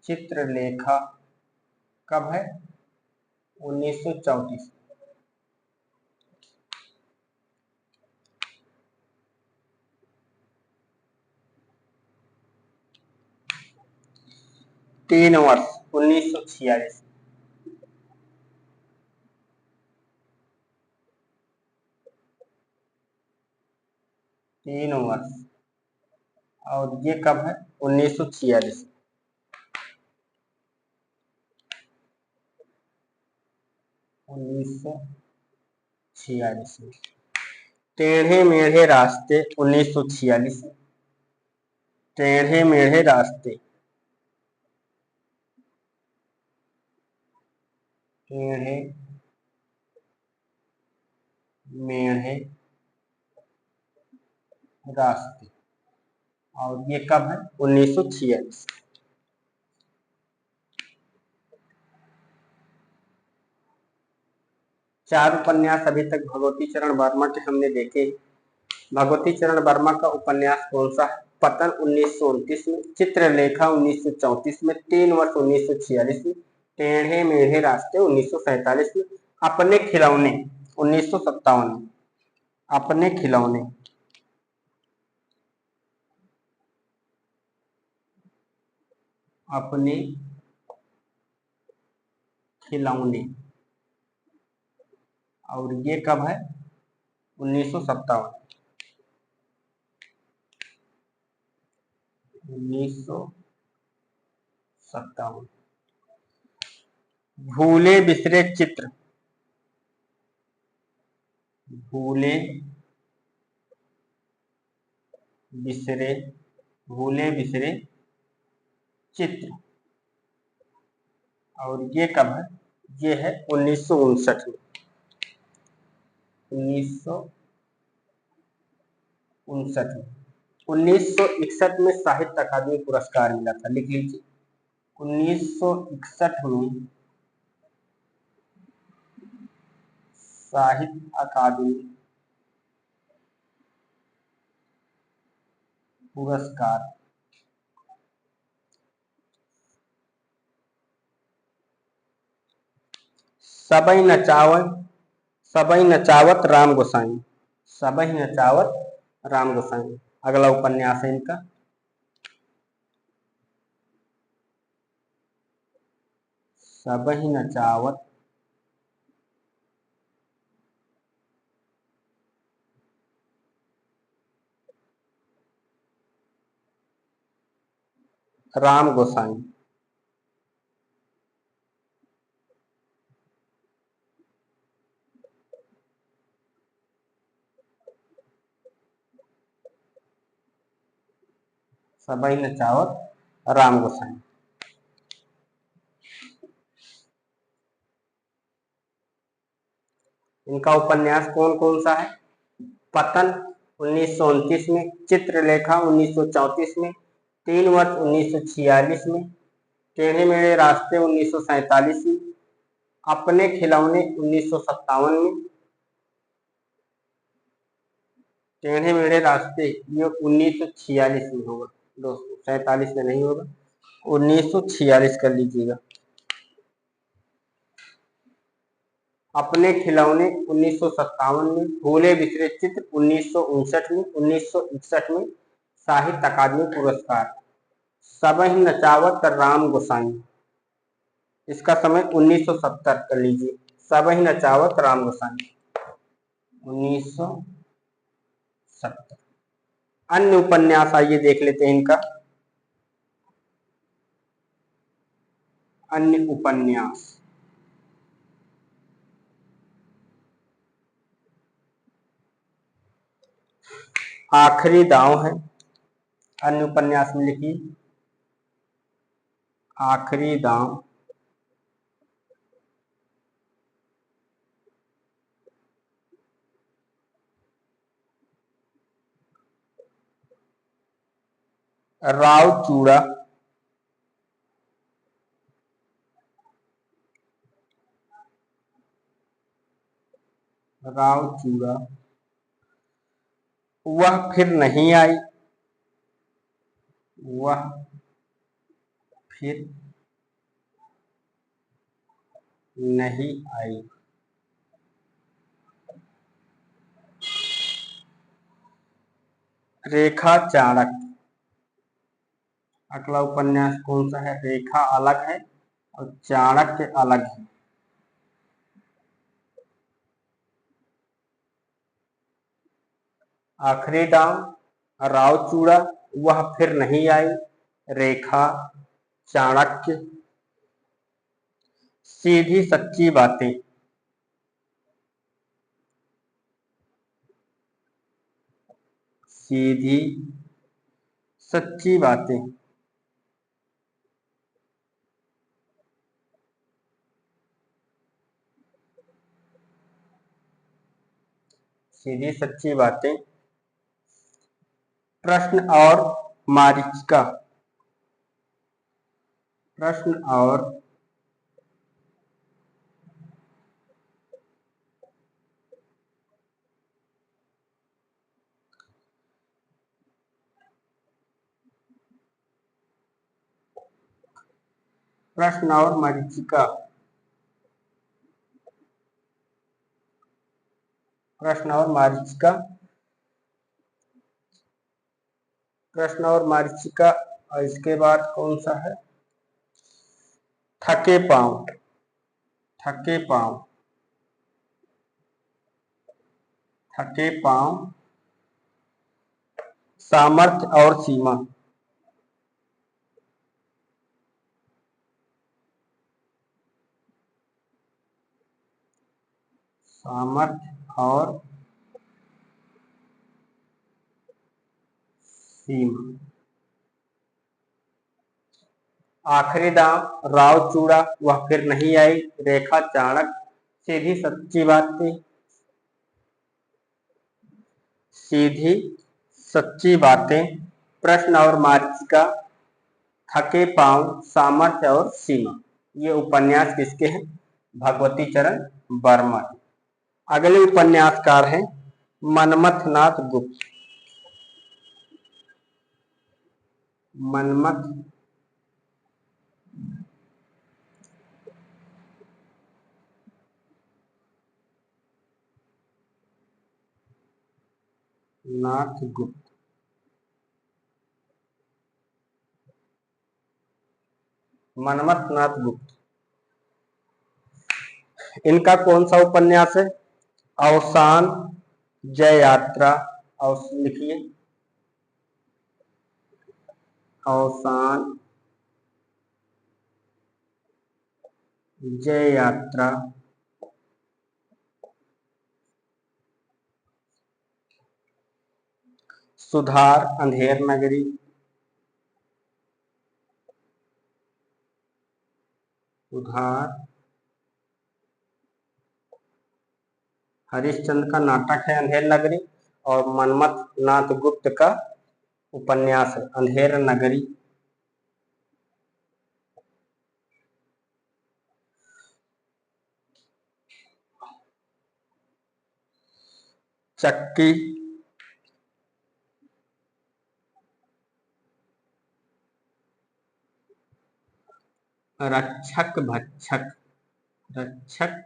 Speaker 1: चित्रलेखा कब है? 1934। तीन वर्ष 1946। 3 वर्ष। और ये कब है? 1946। 1946 में। टेढ़े मेढ़े रास्ते 1946। टेढ़े मेढ़े रास्ते, टेढ़े मेढ़े रास्ते, और ये कब है? 1946। चार उपन्यास अभी तक भगवती चरण वर्मा के हमने देखे। भगवती चरण वर्मा का उपन्यास कौन सा है? पतन 1929 में, चित्रलेखा 1934 में, 3 वर्ष 1946 में, टेढ़े मेढ़े रास्ते 1947 में। अपने खिलौने 1957 में। अपने खिलौने अपने खिलौने और ये कब है? 1957। 1957। भूले बिसरे चित्र। भूले बिसरे भूले बिसरे चित्र और ये कब है? ये है 1959 में। 1959 में। 1961 में साहित्य अकादमी पुरस्कार मिला था, लिख लीजिए। 1961 में साहित्य अकादमी पुरस्कार सबई नचावत राम गोसाई। सबई नचावत राम गोसाई अगला उपन्यास है इनका। सबई नचावत राम गोसाई। सबई नचावत राम गोसाई। इनका उपन्यास कौन कौन सा है? पतन 1929 में, चित्रलेखा 1934 में, 3 वर्ष 1946 में, टेढ़े मेढ़े रास्ते 1947 में, अपने खिलौने 1957 में, टेढ़े मेढ़े रास्ते ये 1946 में होगा दोस्तों, 47 में नहीं होगा, 1946 कर लीजिएगा। अपने खिलौने 1957 में, भूले बिसरे चित्र 1959 में, 1961 में साहित्य अकादमी पुरस्कार सबई नचावत राम गोसाई, इसका समय 1970 कर लीजिए। सबई नचावत राम गोसाई 1970। अन्य उपन्यास आइए देख लेते हैं इनका। अन्य उपन्यास आखिरी दांव है। अन्य उपन्यास में लिखिए आखिरी दांव। राव चूड़ा। राव चूड़ा। वह फिर नहीं आई। वह फिर नहीं आई। रेखा चाणक्य। अगला उपन्यास कौन सा है? रेखा अलग है और चाणक्य अलग है। आखिरी दांव, राव चूड़ा, वह फिर नहीं आई, रेखा, चाणक्य, सीधी सच्ची बातें। सीधी सच्ची बातें। सीधी सच्ची बातें। प्रश्न और मारीचिका। प्रश्न और प्रश्न और मरीचिका। प्रश्न और मरीचिका। प्रश्न और मरीचिका। और इसके बाद कौन सा है? थके पांव। थके पांव। थके पांव। सामर्थ्य और सीमा। सामर्थ्य और सीमा। आखिरी दांव राव चूड़ा, वह फिर नहीं आई, रेखा चाणक, सीधी सच्ची बातें। सीधी सच्ची बातें। प्रश्न और मरीचिका, थके पांव, सामर्थ्य और सीमा। ये उपन्यास किसके हैं? भगवती चरण वर्मा। अगले उपन्यासकार हैं मनमथ नाथ गुप्त। मनमथ नाथ गुप्त। मनमथ नाथ गुप्त। इनका कौन सा उपन्यास है? अवसान, जय यात्रा। और लिखिए, अवसान, जय यात्रा, सुधार, अंधेर नगरी। सुधार, हरिश्चंद्र का नाटक है अंधेर नगरी, और मनमथ नाथ गुप्त का उपन्यास है अंधेर नगरी। चक्की, रक्षक भक्षक। रक्षक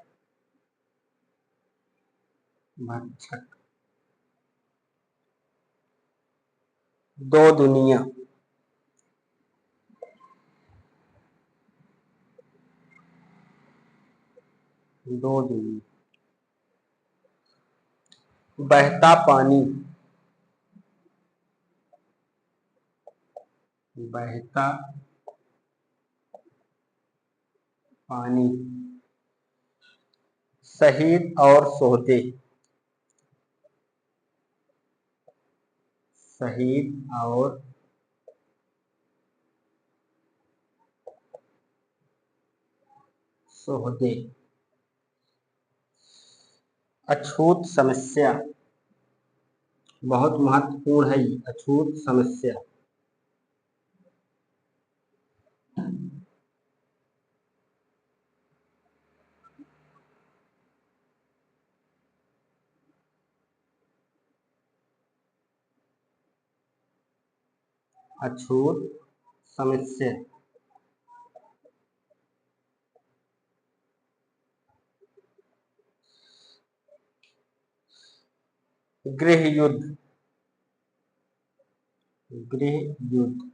Speaker 1: भक्षक। दो दुनिया। दो दुनिया। बहता पानी। बहता पानी। शहीद और सोहते। शहीद और सोहते। अछूत समस्या। बहुत महत्वपूर्ण है ये अछूत समस्या। अछूत समस्या। गृह युद्ध। गृह युद्ध।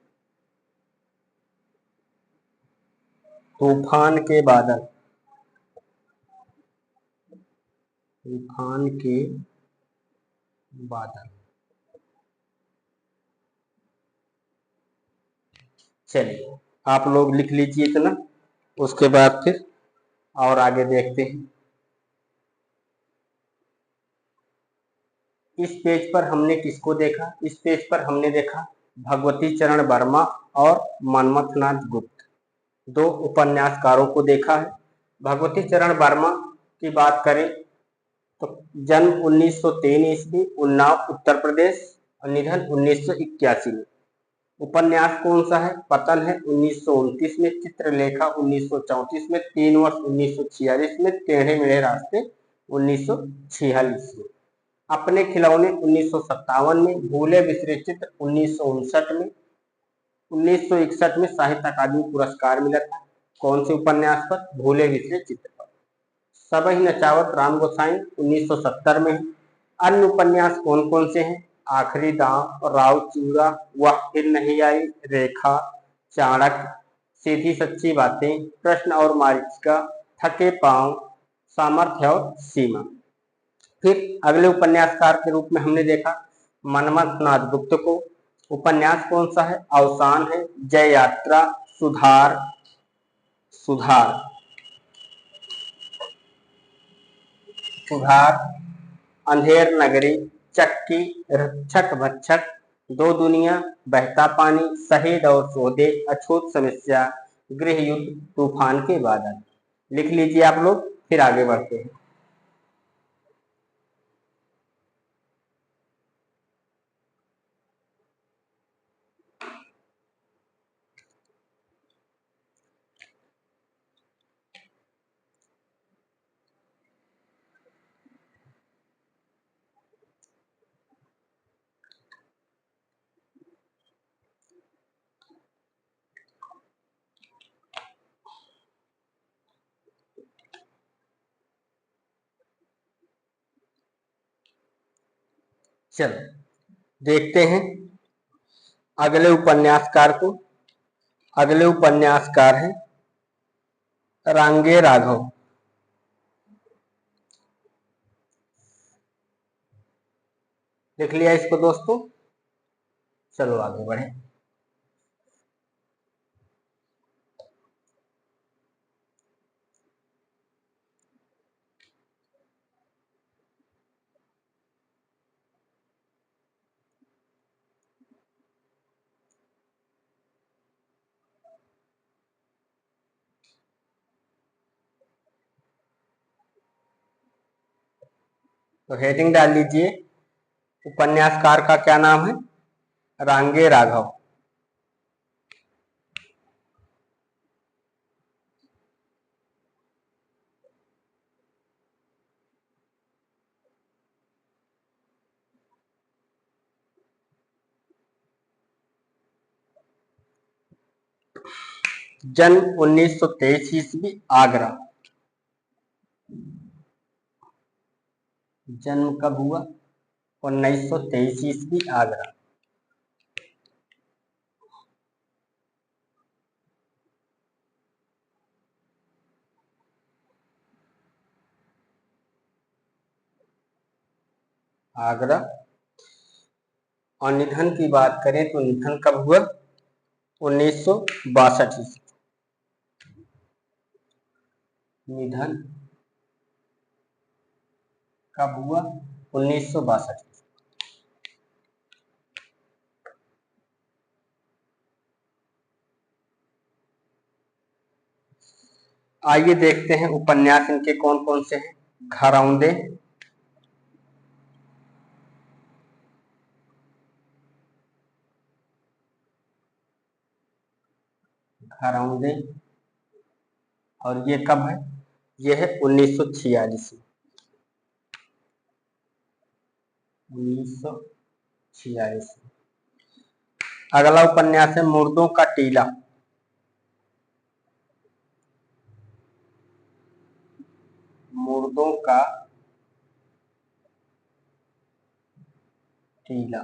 Speaker 1: तूफान के बादल। तूफान के बादल। चलिए, आप लोग लिख लीजिए इतना, उसके बाद फिर और आगे देखते हैं। इस पेज पर हमने किसको देखा? इस पेज पर हमने देखा भगवती चरण वर्मा और मनमथ नाथ गुप्त, दो उपन्यासकारों को देखा है। भगवती चरण वर्मा की बात करें तो जन्म 1903 ईस्वी, उन्नाव उत्तर प्रदेश, और निधन 1981 में। उपन्यास कौन सा है? पतन है 1929 में, चित्रलेखा 1934 में, 3 वर्ष 1946 में, टेढ़े मेढ़े रास्ते 1946 में, अपने खिलौने 1957 में, भूले बिसरे चित्र 1959 में, 1961 में साहित्य अकादमी पुरस्कार मिला था, कौन से उपन्यास पर? भूले बिसरे चित्र पर। सबही नचावत राम गोसाई 1970 में है। अन्य उपन्यास कौन कौन से हैं? आखिरी दांव, राव चूरा, वह फिर नहीं आई, रेखा, चाणक्य, सीधी सच्ची बातें, प्रश्न और मारीचिका, थके पांव, सामर्थ्य और सीमा। फिर अगले उपन्यासकार के रूप में हमने देखा मनमथ नाथ गुप्त को। उपन्यास कौन सा है? अवसान है, जय यात्रा, सुधार, सुधार, सुधार, अंधेर नगरी, चक्की, रक्षक भक्षक, दो दुनिया, बहता पानी, शहीद और सौदे, अछूत समस्या, गृह युद्ध, तूफान के बादल। लिख लीजिए आप लोग, फिर आगे बढ़ते हैं। चलो देखते हैं अगले उपन्यासकार को। अगले उपन्यासकार हैं रांगे राघव। लिख लिया इसको दोस्तों? चलो आगे बढ़े। तो हेडिंग डाल लीजिए, उपन्यासकार का क्या नाम है? रांगे राघव। जन्म 1923 ईस्वी, आगरा। जन्म कब हुआ? 1923 ईस्वी, आगरा। आगरा। और निधन की बात करें तो निधन कब हुआ? 1962 ईस्वी। निधन कब हुआ? 1962। आइए देखते हैं उपन्यास इनके कौन कौन से हैं। घरौंदे, घरौंदे, और ये कब है? ये है 1946 में। 1946 में। अगला उपन्यास है मुर्दों का टीला। मुर्दों का टीला,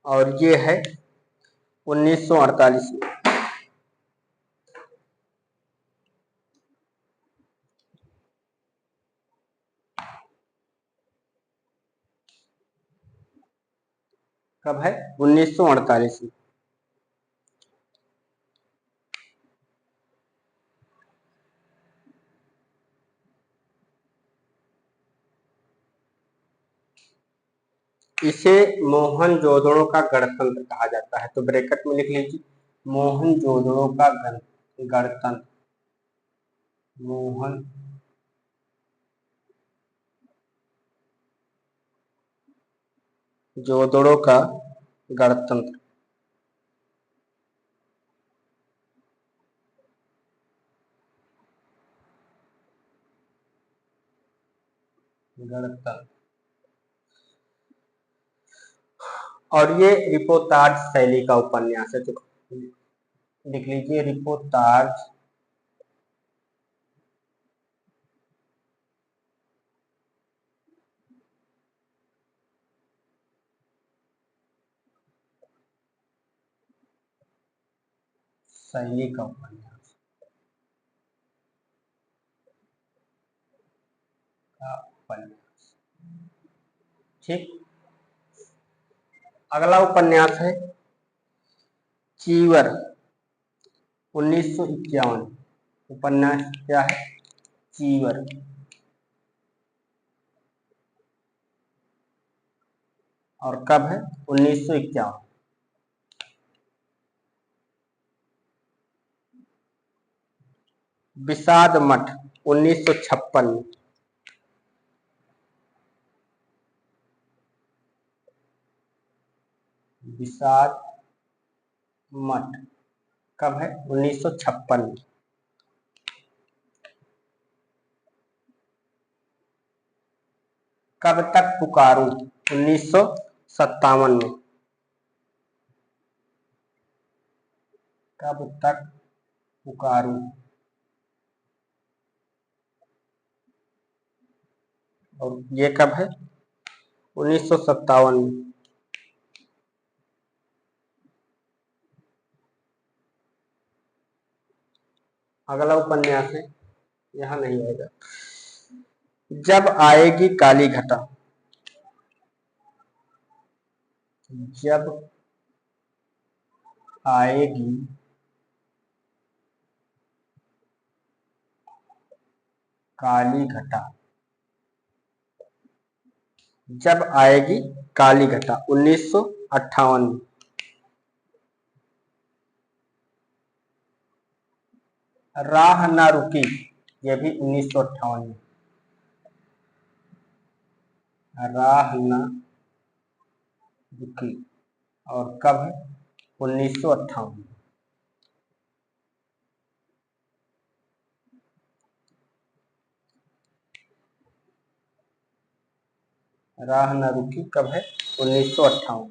Speaker 1: और ये है 1948 में। कब है? 1948 में। इसे मोहनजोदड़ो का गणतंत्र कहा जाता है, तो ब्रैकेट में लिख लीजिए मोहनजोदड़ो का गणतंत्र। मोहन जोदड़ो का गणतंत्र। गणतंत्र, और ये रिपोर्टाज शैली का उपन्यास है। लिख लीजिए रिपोर्टाज शैली का उपन्यास ठीक। अगला उपन्यास है चीवर 1951। उपन्यास क्या है? चीवर। और कब है? 1951। विषाद मठ 1956। विषाद मठ कब है? 1956। कब तक पुकारूं 1957 में। कब तक पुकारूं, और ये कब है? 1957 में। अगला उपन्यास है, यहां नहीं आएगा, जब आएगी काली घटा। जब आएगी काली घटा। जब आएगी काली घटा 1958 में। राह न रुकी, यह भी 1958 में। राह न रुकी, और कब है? 1958 में। राह न रुकी कब है? 1958।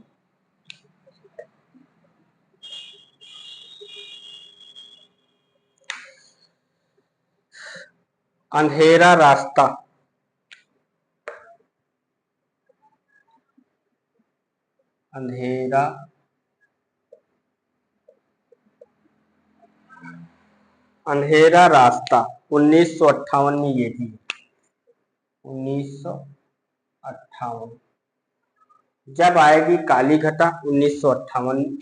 Speaker 1: अंधेरा रास्ता। अंधेरा अंधेरा रास्ता 1958 में, ये भी 1958। जब आएगी काली घटा 1958 में।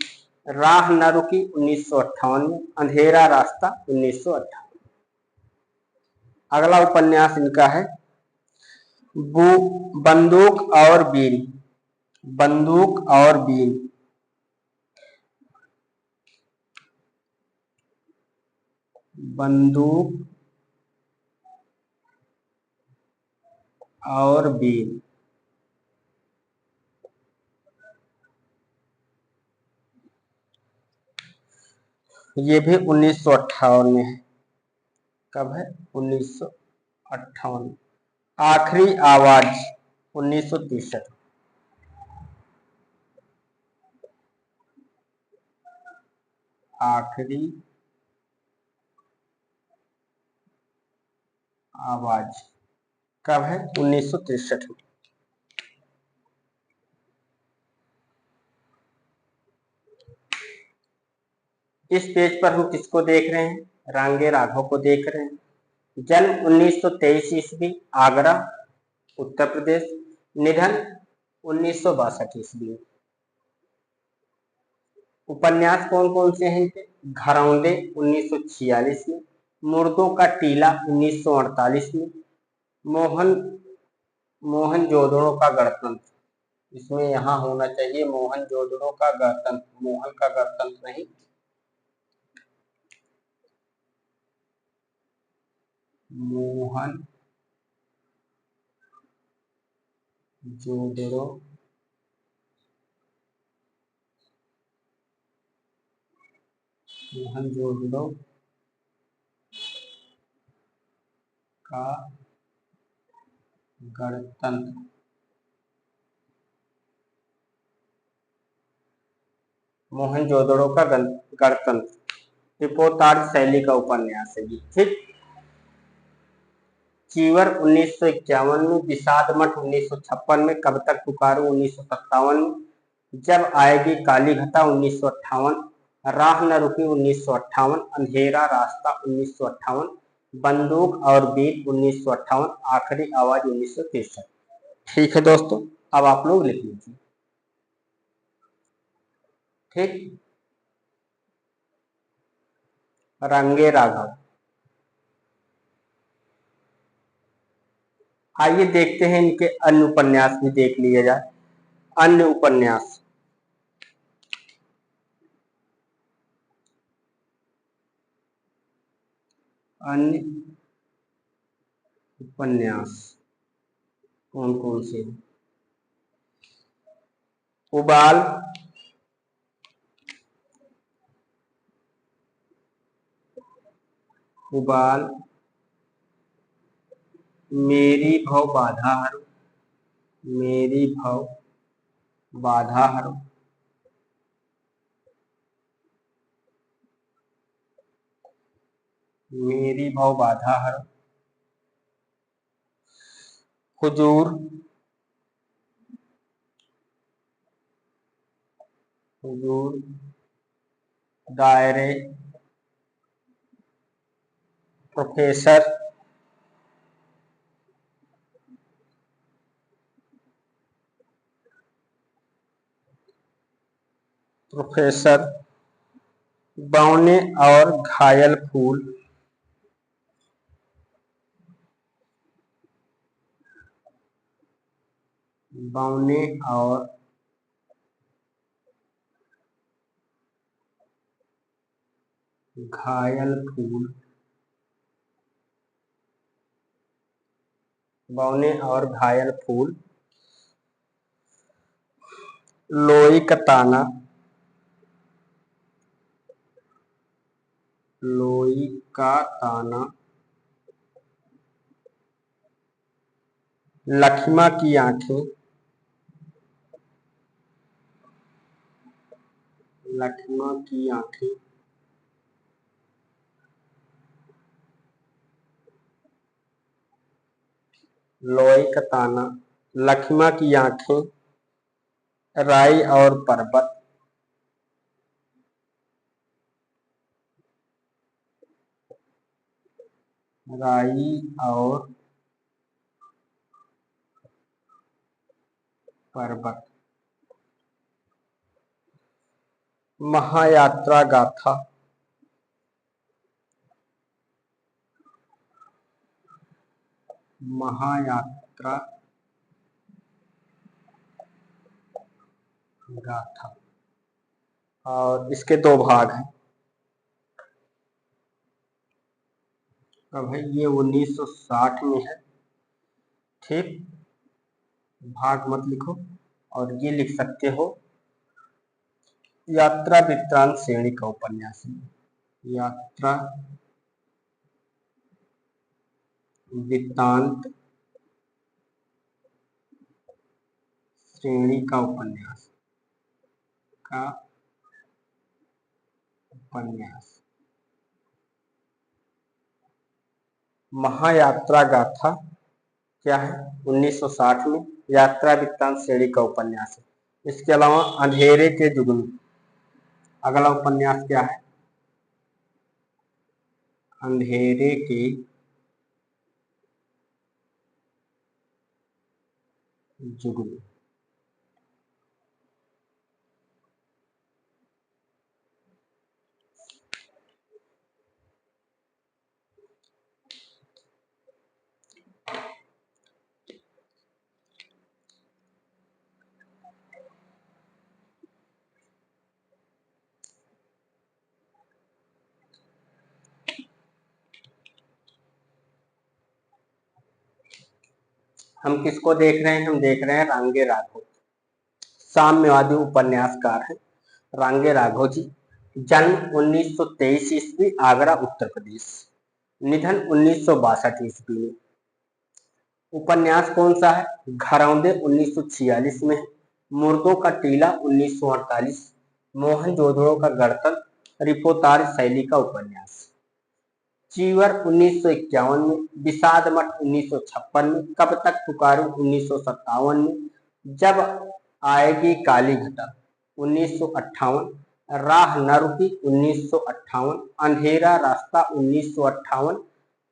Speaker 1: राह न रुकी 1958 में। अंधेरा रास्ता 1958। अगला उपन्यास इनका है बंदूक और बीन। बंदूक और बीन। बंदूक और बीन, ये भी 1958 में है। कब है? 1958। आखिरी आवाज 1963। आखिरी आवाज कब है? 1963 में। इस पेज पर हम किसको देख रहे हैं? रांगे राघव को देख रहे हैं। जन्म 1923 ईस्वी, आगरा उत्तर प्रदेश। निधन 1962 ईस्वी। उपन्यास कौन कौन से हैं इनके? घरौंदे 1946 में। मुर्दों का टीला 1948 में। मोहन मोहनजोदड़ो का गणतंत्र, इसमें यहाँ होना चाहिए मोहनजोदड़ो का गणतंत्र, मोहन का गणतंत्र नहीं। मोहन जोदड़ो मोहनजोदड़ो का गणतंत्र। मोहनजोदड़ो का गणतंत्र हिपोतार्ज शैली का उपन्यास है जी। ठीक। चीवर 1951 में, विषाद मठ 1956 में, कब तक पुकारूं 1957 में, जब आएगी काली घटा 1958, राह न रुकी 1958, अंधेरा रास्ता 1958, बंदूक और बीट 1958, आखिरी आवाज 1963। ठीक है दोस्तों, अब आप लोग लिख लीजिए। ठीक। रंगे राघव। आइए देखते हैं इनके अन्य उपन्यास भी देख लिए जाए। अन्य उपन्यास, अन्य उपन्यास कौन कौन से हैं? उबाल, उबाल, मेरी भव बाधा हरो, मेरी भव बाधा हरो, मेरी भव बाधा हरो, हुजूर, हुजूर, दायरे, प्रोफेसर, प्रोफेसर, बौने और घायल फूल, बौने और घायल फूल, बौने और घायल फूल, लोई का ताना, लोई का ताना, लक्ष्मा की आंखें, लक्ष्मा की आंखें, लोई का ताना, लक्ष्मा की आंखें, राई और पर्वत, राई और पर्वत, महायात्रा गाथा, महायात्रा गाथा, और इसके दो भाग हैं। अब भाई ये 1960 में है। ठीक। भाग मत लिखो, और ये लिख सकते हो यात्रा वृत्तांत श्रेणी का उपन्यास है। यात्रा वृत्तांत श्रेणी का उपन्यास, का उपन्यास। महायात्रा गाथा क्या है? 1960 में यात्रा वृत्तांत श्रेणी का उपन्यास है। इसके अलावा अंधेरे के जुगनू, अगला उपन्यास क्या है? अंधेरे के जुगनू। हम किसको देख रहे हैं? हम देख रहे हैं रांगे राघव, साम्यवादी उपन्यासकार है रांगे राघव जी। जन्म 1923 ईस्वी, आगरा उत्तर प्रदेश। निधन 1962 ईस्वी में। उपन्यास कौन सा है? घरौंदे 1946 में, मुर्दों का टीला 1948, मोहनजोदड़ो का गणतंत्र, रिपोर्ताज शैली का उपन्यास। चीवर 1951 में, विषाद मठ 1956 में, कब तक पुकारूं 1957 में, जब आएगी काली घटा 1958, राह न रुकी 1958, अंधेरा रास्ता 1958,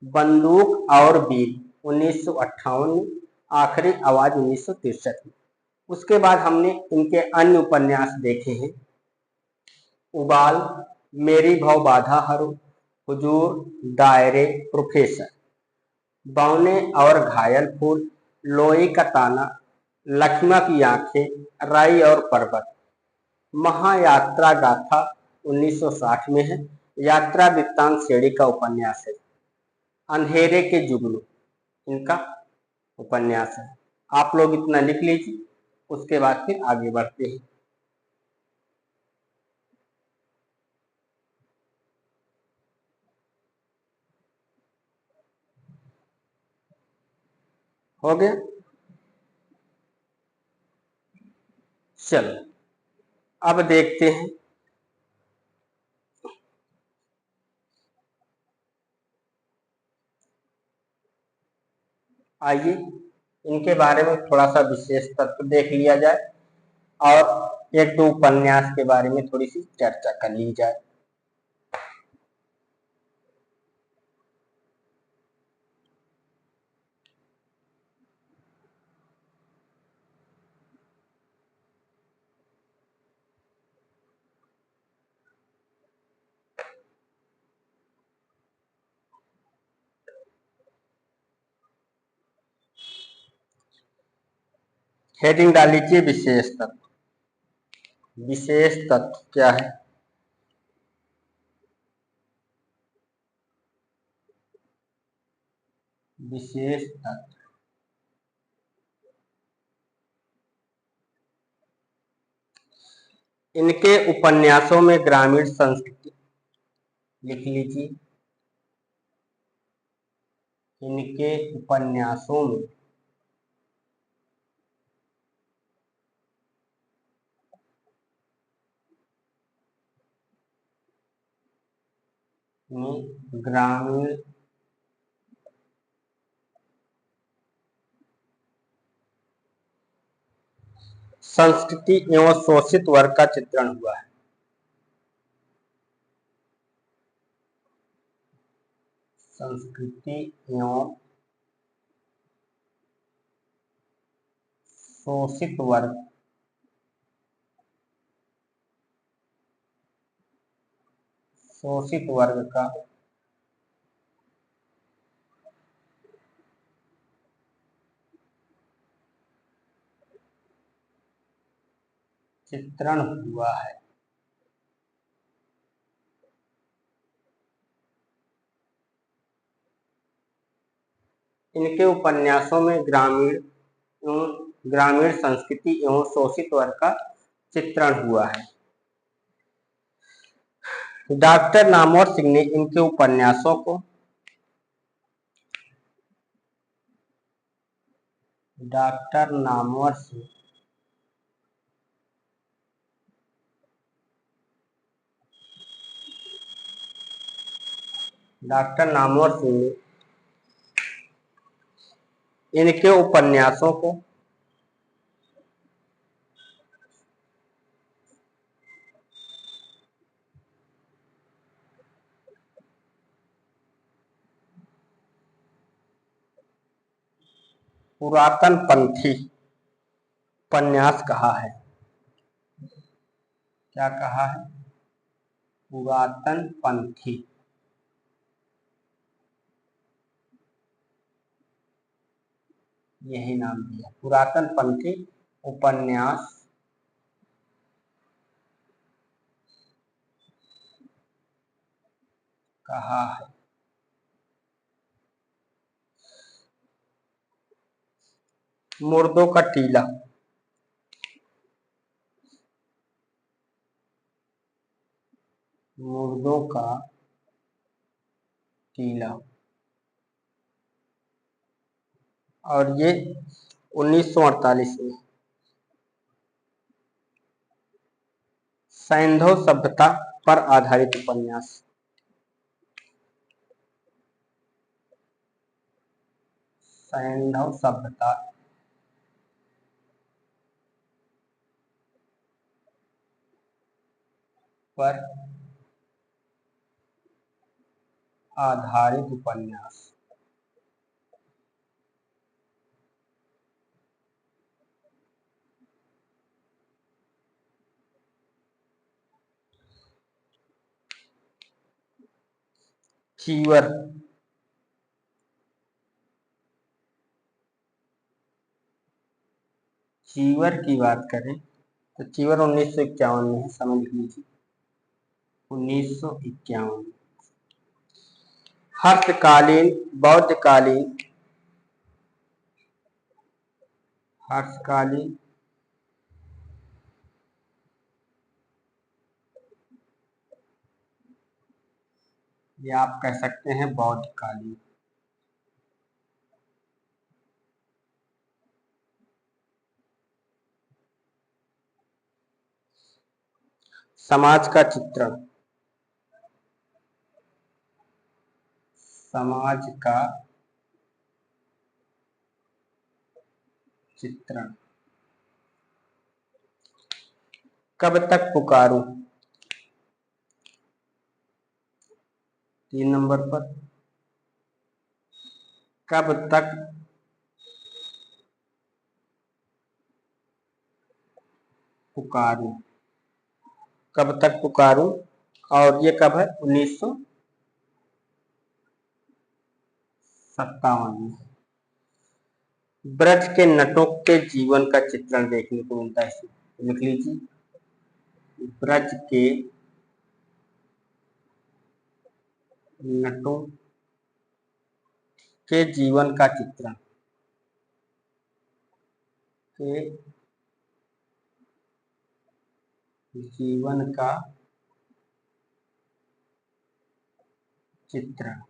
Speaker 1: बंदूक और वीर 1958 में, आखिरी आवाज 1963 में। उसके बाद हमने इनके अन्य उपन्यास देखे हैं। उबाल, मेरी भव बाधा हरो, हुजूर, दायरे, प्रोफेसर, बौने और घायल फूल, लोई का ताना, लक्ष्मा की आंखें, राई और पर्वत, महायात्रा गाथा 1960 में है। यात्रा वृत्तांत श्रेणी का उपन्यास है। अंधेरे के जुगनू इनका उपन्यास है। आप लोग इतना लिख लीजिए, उसके बाद फिर आगे बढ़ते हैं। हो गया? चलो अब देखते हैं आइए इनके बारे में थोड़ा सा विशेष तत्व देख लिया जाए और एक दो उपन्यास के बारे में थोड़ी सी चर्चा कर ली जाए। हेडिंग डाल लीजिए विशेष तत्व। विशेष तत्व क्या है? विशेष तत्व इनके उपन्यासों में ग्रामीण संस्कृति, लिख लीजिए, इनके उपन्यासों में ग्रामीण संस्कृति एवं शोषित वर्ग का चित्रण हुआ है। संस्कृति एवं शोषित वर्ग का चित्रण हुआ है। इनके उपन्यासों में ग्रामीण संस्कृति एवं शोषित वर्ग का चित्रण हुआ है। डॉक्टर नामवर सिंह ने इनके उपन्यासों को डॉक्टर नामवर सिंह ने इनके उपन्यासों को पुरातन पंथी उपन्यास कहा है। क्या कहा है? पुरातन पंथी। यही नाम दिया, पुरातन पंथी उपन्यास कहा है। मुर्दों का टीला, मुर्दों का टीला, और ये 1948 में। सैंधव सभ्यता पर आधारित उपन्यास। सैंधव सभ्यता पर आधारित उपन्यास। चीवर चीवर की बात करें तो चीवर 1951 में है, समझ लीजिए 1951। हर्षकालीन बौद्धकालीन हर्षकालीन या आप कह सकते हैं बौद्धकालीन। समाज का चित्रण समाज का चित्रण। कब तक पुकारूं 3 नंबर पर। कब तक पुकारूं कब तक पुकारूं और ये कब है 1957 में। ब्रज के नटों के जीवन का चित्रण देखने को मिलता है, लिख लीजिए ब्रज के नटों के जीवन का चित्रण के जीवन का चित्रण।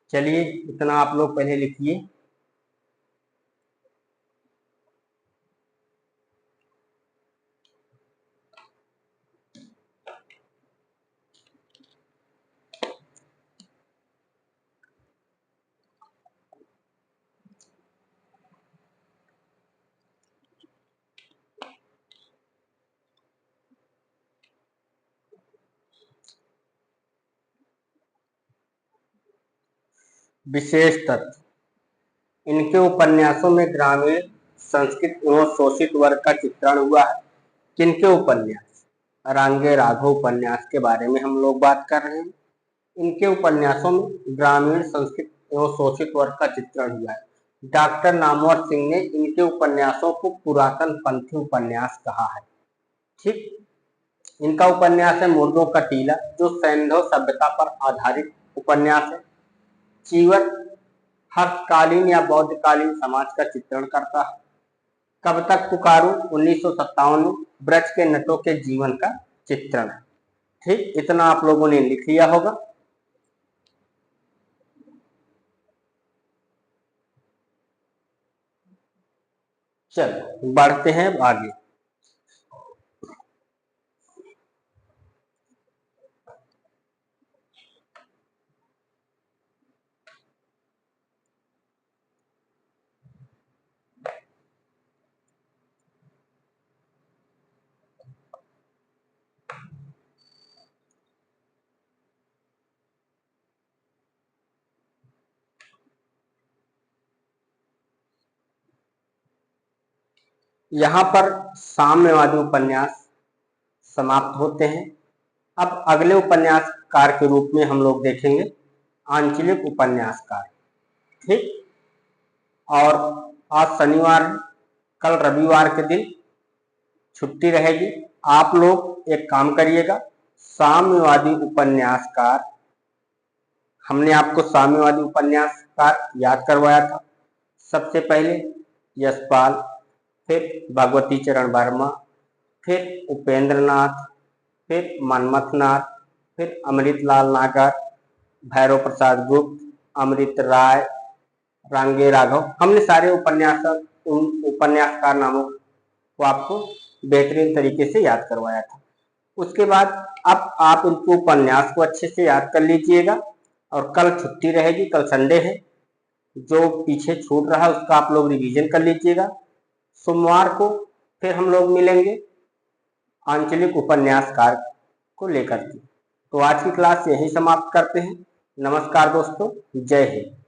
Speaker 1: चलिए इतना आप लोग पहले लिखिए। विशेष तथ्य इनके उपन्यासों में ग्रामीण संस्कृति एवं शोषित वर्ग का चित्रण हुआ है। किनके उपन्यास? रांगे राघव उपन्यास के बारे में हम लोग बात कर रहे हैं। इनके उपन्यासों में ग्रामीण संस्कृति एवं शोषित वर्ग का चित्रण हुआ है। डॉक्टर नामवर सिंह ने इनके उपन्यासों को पुरातन पंथी उपन्यास कहा है। ठीक, इनका उपन्यास है मुर्दों का टीला, जो सैंधव सभ्यता पर आधारित उपन्यास है। चीवर हर्षकालीन या बौद्धकालीन समाज का चित्रण करता है। कब तक पुकारूं 1957 में ब्रज के नटों के जीवन का चित्रण है। ठीक, इतना आप लोगों ने लिख लिया होगा। चलो बढ़ते हैं आगे। यहाँ पर साम्यवादी उपन्यास समाप्त होते हैं। अब अगले उपन्यासकार के रूप में हम लोग देखेंगे आंचलिक उपन्यासकार। ठीक, और आज शनिवार है, कल रविवार के दिन छुट्टी रहेगी। आप लोग एक काम करिएगा, साम्यवादी उपन्यासकार, हमने आपको साम्यवादी उपन्यासकार याद करवाया था। सबसे पहले यशपाल, फिर भगवती चरण वर्मा, फिर उपेंद्र नाथ, फिर मनमथ नाथ, फिर अमृतलाल नागर, भैरव प्रसाद गुप्त, अमृत राय, रांगे राघव। हमने सारे उपन्यासक उन उपन्यासकार नामों को आपको बेहतरीन तरीके से याद करवाया था। उसके बाद अब आप इनको उपन्यास को अच्छे से याद कर लीजिएगा, और कल छुट्टी रहेगी, कल संडे है, जो पीछे छूट रहा है उसका आप लोग रिवीजन कर लीजिएगा। सोमवार को फिर हम लोग मिलेंगे आंचलिक उपन्यासकार को लेकर के। तो आज की क्लास यही समाप्त करते हैं। नमस्कार दोस्तों, जय हिंद।